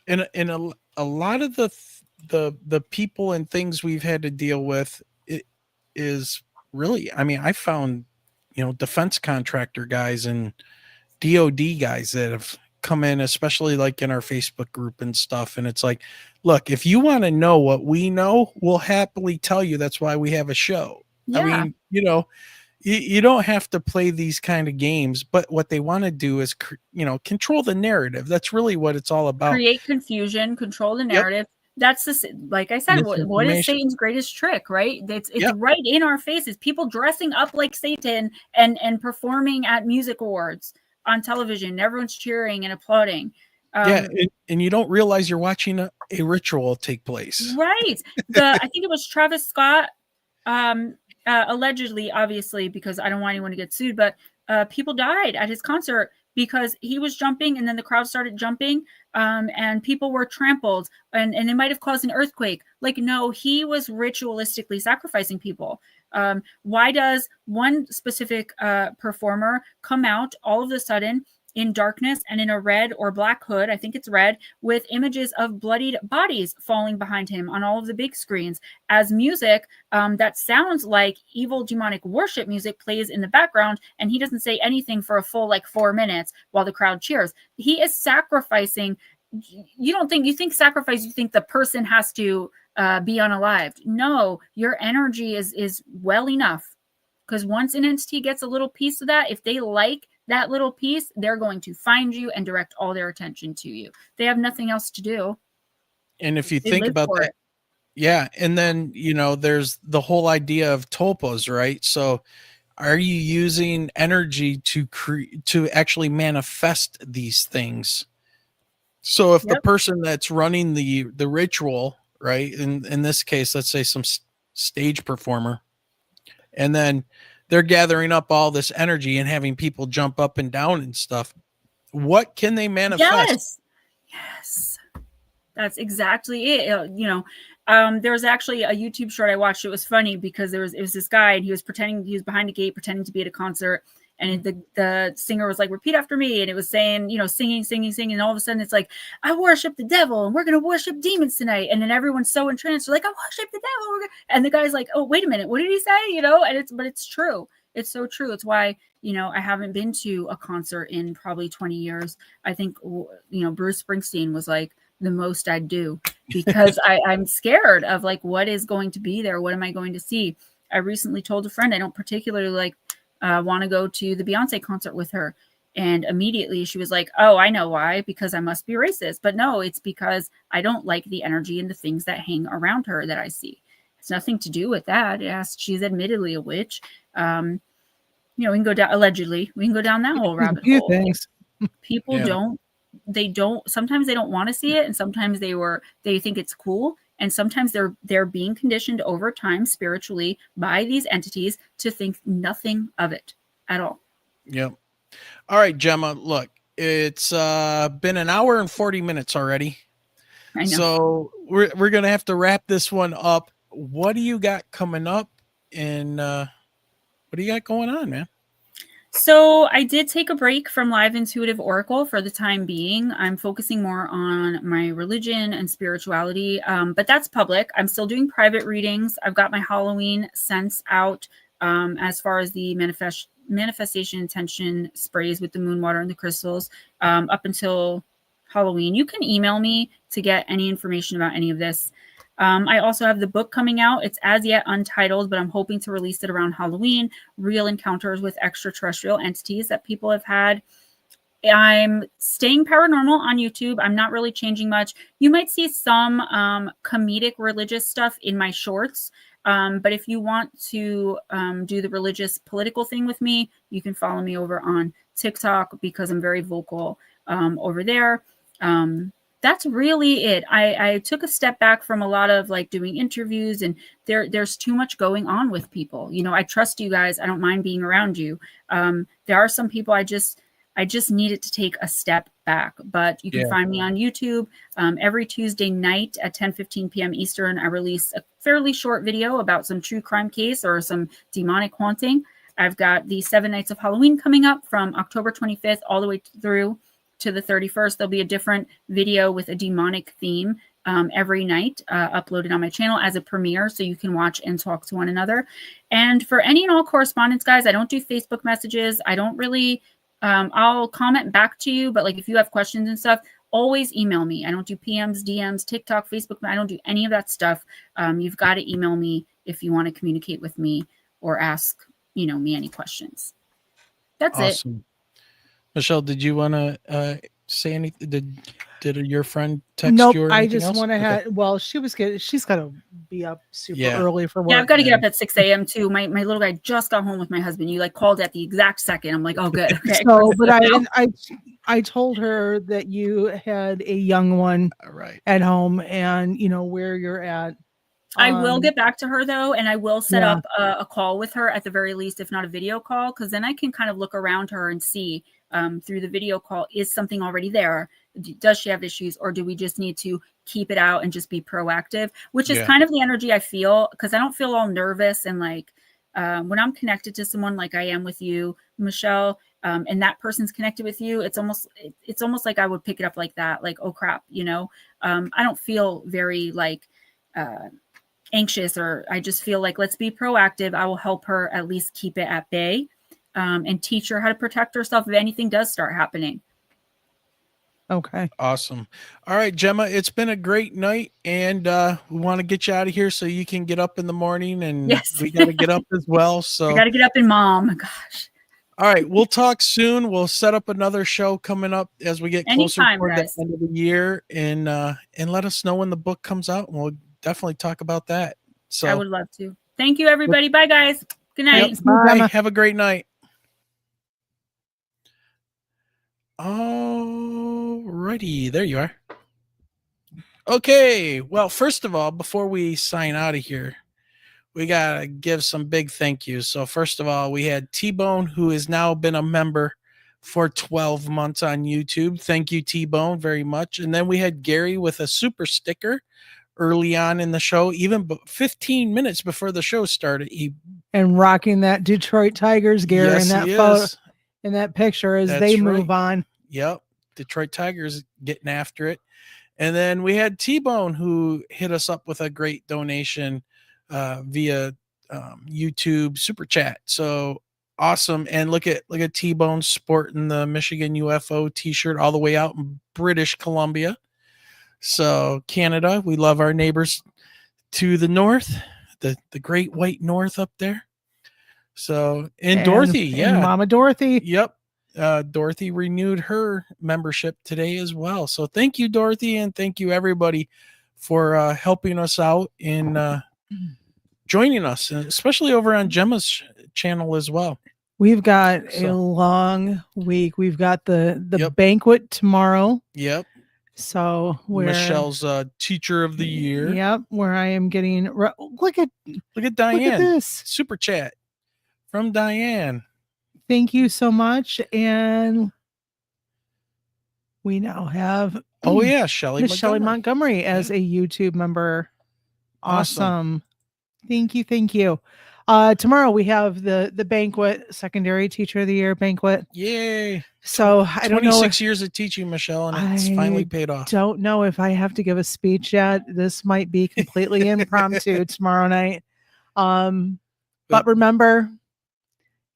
in a lot of the people and things we've had to deal with, it is really, I mean, I found, you know, defense contractor guys and DOD guys that have come in, especially like in our Facebook group and stuff. And it's like, look, if you want to know what we know, we'll happily tell you. That's why we have a show. Yeah. I mean, you know, you don't have to play these kind of games, but what they want to do is, you know, control the narrative. That's really what it's all about. Create confusion, control the narrative. That's like I said, what is Satan's greatest trick, right? It's right in our faces. People dressing up like Satan and performing at music awards on television. Everyone's cheering and applauding. And you don't realize you're watching a ritual take place. Right. I think it was Travis Scott, allegedly, obviously, because I don't want anyone to get sued, but people died at his concert because he was jumping and then the crowd started jumping, and people were trampled and it might have caused an earthquake. Like, no, he was ritualistically sacrificing people. Why does one specific performer come out all of a sudden in darkness and in a red or black hood, I think it's red, with images of bloodied bodies falling behind him on all of the big screens, as music that sounds like evil demonic worship music plays in the background, and he doesn't say anything for a full 4 minutes while the crowd cheers? He is sacrificing. You think sacrifice, you think the person has to be unalived. No, your energy is well enough, because once an entity gets a little piece of that, if they like that little piece, they're going to find you and direct all their attention to you. They have nothing else to do. And if you think about that, yeah. And then, you know, there's the whole idea of topos, right? So are you using energy to actually manifest these things? So if the person that's running the ritual, right, in this case, let's say some stage performer, and then they're gathering up all this energy and having people jump up and down and stuff, what can they manifest? Yes. That's exactly it. You know, there was actually a YouTube short I watched. It was funny because it was this guy and he was behind a gate pretending to be at a concert. And the singer was like, repeat after me. And it was saying, you know, singing. And all of a sudden it's like, I worship the devil and we're going to worship demons tonight. And then everyone's so entranced. They're like, I worship the devil. And the guy's like, oh, wait a minute. What did he say? You know, but it's true. It's so true. It's why, you know, I haven't been to a concert in probably 20 years. I think, you know, Bruce Springsteen was like the most I'd do, because I'm scared of what is going to be there. What am I going to see? I recently told a friend I don't particularly want to go to the Beyonce concert with her. And immediately she was like, oh, I know why, because I must be racist. But no, it's because I don't like the energy and the things that hang around her that I see. It's nothing to do with that. She's admittedly a witch. You know, we can go down, allegedly, we can go down that whole rabbit hole. People sometimes they don't want to see it. And sometimes they think it's cool. And sometimes they're being conditioned over time spiritually by these entities to think nothing of it at all. Yep. All right, Gemma, look, it's been an hour and 40 minutes already. I know. So we're going to have to wrap this one up. What do you got coming up? And what do you got going on, man? So I did take a break from Live Intuitive Oracle for the time being. I'm focusing more on my religion and spirituality, but that's public. I'm still doing private readings. I've got my Halloween scents out as far as the manifestation intention sprays with the moon water and the crystals up until Halloween. You can email me to get any information about any of this. I also have the book coming out. It's as yet untitled, but I'm hoping to release it around Halloween. Real encounters with extraterrestrial entities that people have had. I'm staying paranormal on YouTube. I'm not really changing much. You might see some comedic religious stuff in my shorts. But if you want to do the religious political thing with me, you can follow me over on TikTok, because I'm very vocal over there. That's really it. I took a step back from a lot of doing interviews, and there's too much going on with people. You know, I trust you guys. I don't mind being around you. There are some people I just needed to take a step back. But you can find me on YouTube every Tuesday night at 10:15 p.m. Eastern. I release a fairly short video about some true crime case or some demonic haunting. I've got the 7 Nights of Halloween coming up from October 25th all the way through to the 31st. There'll be a different video with a demonic theme every night uploaded on my channel as a premiere, so you can watch and talk to one another. And for any and all correspondence, guys, I don't do Facebook messages. I don't really, I'll comment back to you, but like if you have questions and stuff, always email me. I don't do PMs, DMs, TikTok, Facebook. I don't do any of that stuff. You've got to email me if you want to communicate with me or ask, me any questions. That's awesome. Michelle, did you want to say anything? Did your friend text nope, you? Nope, I just went ahead. Well, she's got to be up super early for work. Yeah, I've got to get up at 6 a.m. too. My little guy just got home with my husband. You called at the exact second. I'm like, oh, good. Okay. So, but I told her that you had a young one at home, and where you're at. I will get back to her though, and I will set up a call with her at the very least, if not a video call, because then I can kind of look around her and see through the video call, is something already there? Does she have issues, or do we just need to keep it out and just be proactive? Which is kind of the energy I feel, because I don't feel all nervous and like when I'm connected to someone like I am with you, Michelle, and that person's connected with you, it's almost like I would pick it up like that, like, oh crap, I don't feel very like anxious, or I just feel like, let's be proactive. I will help her at least keep it at bay and teach her how to protect herself if anything does start happening. Okay. Awesome. All right, Gemma, it's been a great night, and we want to get you out of here so you can get up in the morning, and we got to get up as well. So I got to get up in Mom. Gosh. All right, we'll talk soon. We'll set up another show coming up as we get closer toward the end of the year, and let us know when the book comes out, and we'll definitely talk about that. So I would love to. Thank you, everybody. Bye, guys. Good night. Yep, bye. Have a great night. Alrighty, there you are. Okay, well, first of all, before we sign out of here, we gotta give some big thank yous. So first of all, we had T-Bone, who has now been a member for 12 months on YouTube. Thank you, T-Bone, very much. And then we had Gary with a super sticker early on in the show, even 15 minutes before the show started. And rocking that Detroit Tigers gear in that photo, in that picture as they move on. Yep. Detroit Tigers getting after it. And then we had T-Bone, who hit us up with a great donation via YouTube super chat. So awesome. And look at T-Bone sporting the Michigan UFO t-shirt all the way out in British Columbia. So Canada, we love our neighbors to the north, the great white north up there. So, and Dorothy, and Mama Dorothy. Yep. Dorothy renewed her membership today as well. So thank you, Dorothy, and thank you everybody for helping us out in joining us, especially over on Gemma's channel as well. We've got a long week. We've got the banquet tomorrow. Yep. So Michelle's teacher of the year. Yep. Where I am getting look at Diane. Look at this super chat from Diane. Thank you so much. And we now have Shelley Montgomery as a YouTube member. Awesome. Thank you. Tomorrow we have the banquet, secondary teacher of the year banquet. Yay. So I don't know. 26 years of teaching, Michelle, and it's finally paid off. Don't know if I have to give a speech yet. This might be completely impromptu tomorrow night. But remember,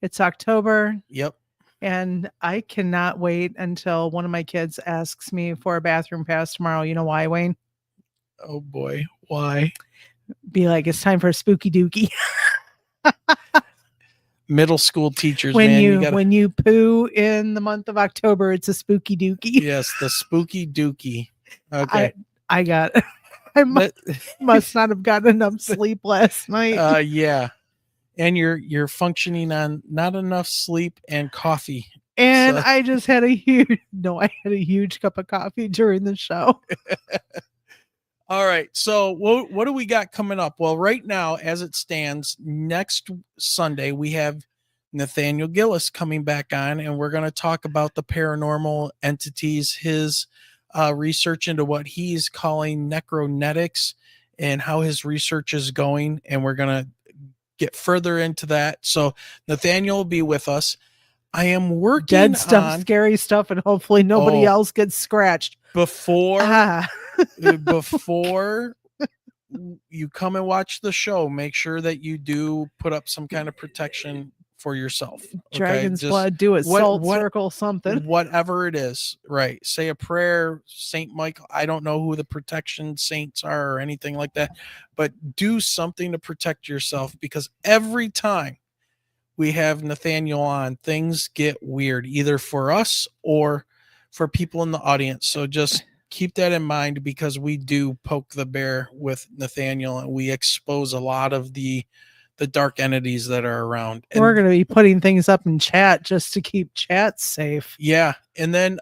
it's October. Yep. And I cannot wait until one of my kids asks me for a bathroom pass tomorrow. You know why, Wayne? Oh boy. Why? Be like, it's time for a spooky dookie. Middle school teachers, when you poo in the month of October, it's a spooky dookie. Yes, the spooky dookie. Okay. I must not have gotten enough sleep last night. Yeah. And you're functioning on not enough sleep and coffee. And so. I had a huge cup of coffee during the show. All right. So what do we got coming up? Well, right now, as it stands, next Sunday, we have Nathaniel Gillis coming back on, and we're going to talk about the paranormal entities, his research into what he's calling necronetics and how his research is going. And we're going to get further into that. So Nathaniel will be with us. I am working Dead stuff, on scary stuff, and hopefully nobody else gets scratched. before Before you come and watch the show, make sure that you do put up some kind of protection for yourself. Dragon's Just blood, do it. Salt what- circle, something. whatever it is, right? Say a prayer, Saint Michael. I don't know who the protection saints are or anything like that, but do something to protect yourself, because every time we have Nathaniel on, things get weird, either for us or for people in the audience. So just keep that in mind, because we do poke the bear with Nathaniel, and we expose a lot of the dark entities that are around. And We're going to be putting things up in chat just to keep chat safe. yeah, and then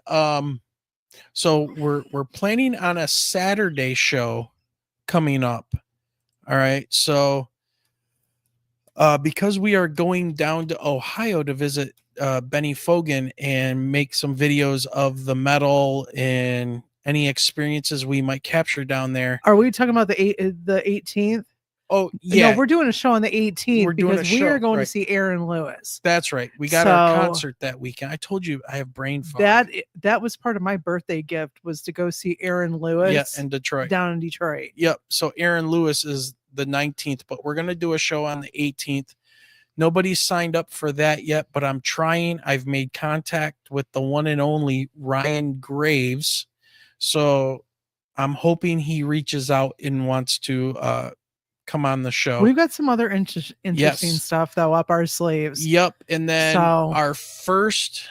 so we're planning on a Saturday show coming up. All right, so because we are going down to Ohio to visit Benny Fogan and make some videos of the metal and any experiences we might capture down there. Are we talking about the 18th? Oh yeah, No, we're doing a show on the 18th We're doing a because we show, are going right. to see Aaron Lewis. that's right. We got our So- concert that weekend. I told you I have brain fog. That was part of my birthday gift, was to go see Aaron Lewis yeah, in Detroit. down in Detroit. Yep. So Aaron Lewis is the 19th, but we're going to do a show on the 18th. Nobody's signed up for that yet, but I'm trying. I've made contact with the one and only Ryan Graves. So I'm hoping he reaches out and wants to come on the show. We've got some other interesting Yes. stuff though up our sleeves. Yep. And then So- our first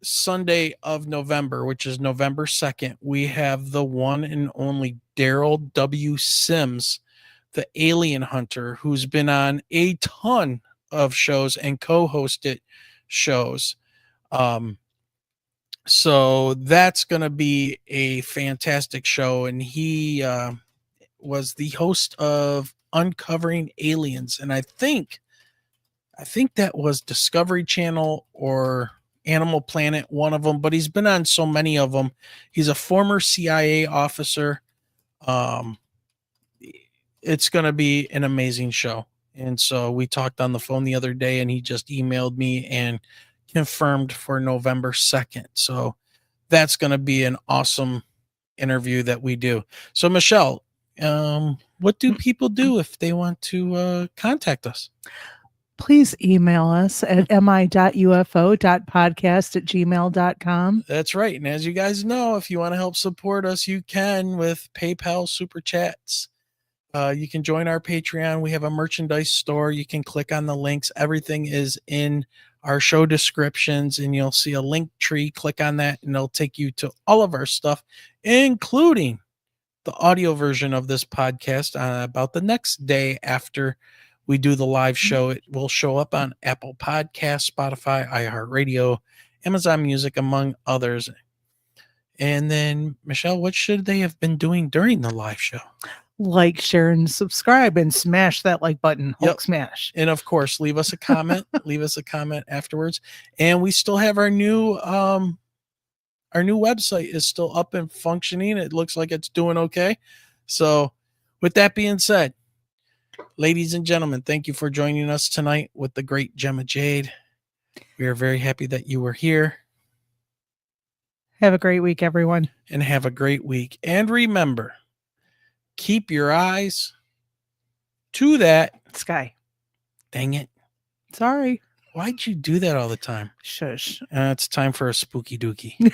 Sunday of November, which is November 2nd, we have the one and only Daryl W. Sims, the alien hunter, who's been on a ton of shows and co-hosted shows. So that's going to be a fantastic show. And he was the host of Uncovering Aliens. And I think that was Discovery Channel or Animal Planet, one of them, but he's been on so many of them. He's a former CIA officer. It's going to be an amazing show. And so we talked on the phone the other day, and he just emailed me and confirmed for November 2nd. So that's going to be an awesome interview that we do. So Michelle, what do people do if they want to contact us? Please email us at mi.ufo.podcast@gmail.com. That's right. And as you guys know, if you want to help support us, you can with PayPal Super Chats. You can join our Patreon. We have a merchandise store. You can click on the links. Everything is in our show descriptions, and you'll see a link tree. Click on that, and it'll take you to all of our stuff, including the audio version of this podcast about the next day after we do the live show. It will show up on Apple Podcasts, Spotify, iHeartRadio, Amazon Music, among others. And then, Michelle, what should they have been doing during the live show? Like, share, and subscribe, and smash that like button. Hulk Yep. smash. And of course, leave us a comment. Leave us a comment afterwards. And we still have our new website is still up and functioning. It looks like it's doing okay. So with that being said, ladies and gentlemen, thank you for joining us tonight with the great Gemma Jade. We are very happy that you were here, Have a great week, everyone. and have a great week. And remember, keep your eyes to that. Sky. Dang it. Sorry. Why'd you do that all the time? Shush. It's time for a spooky dookie.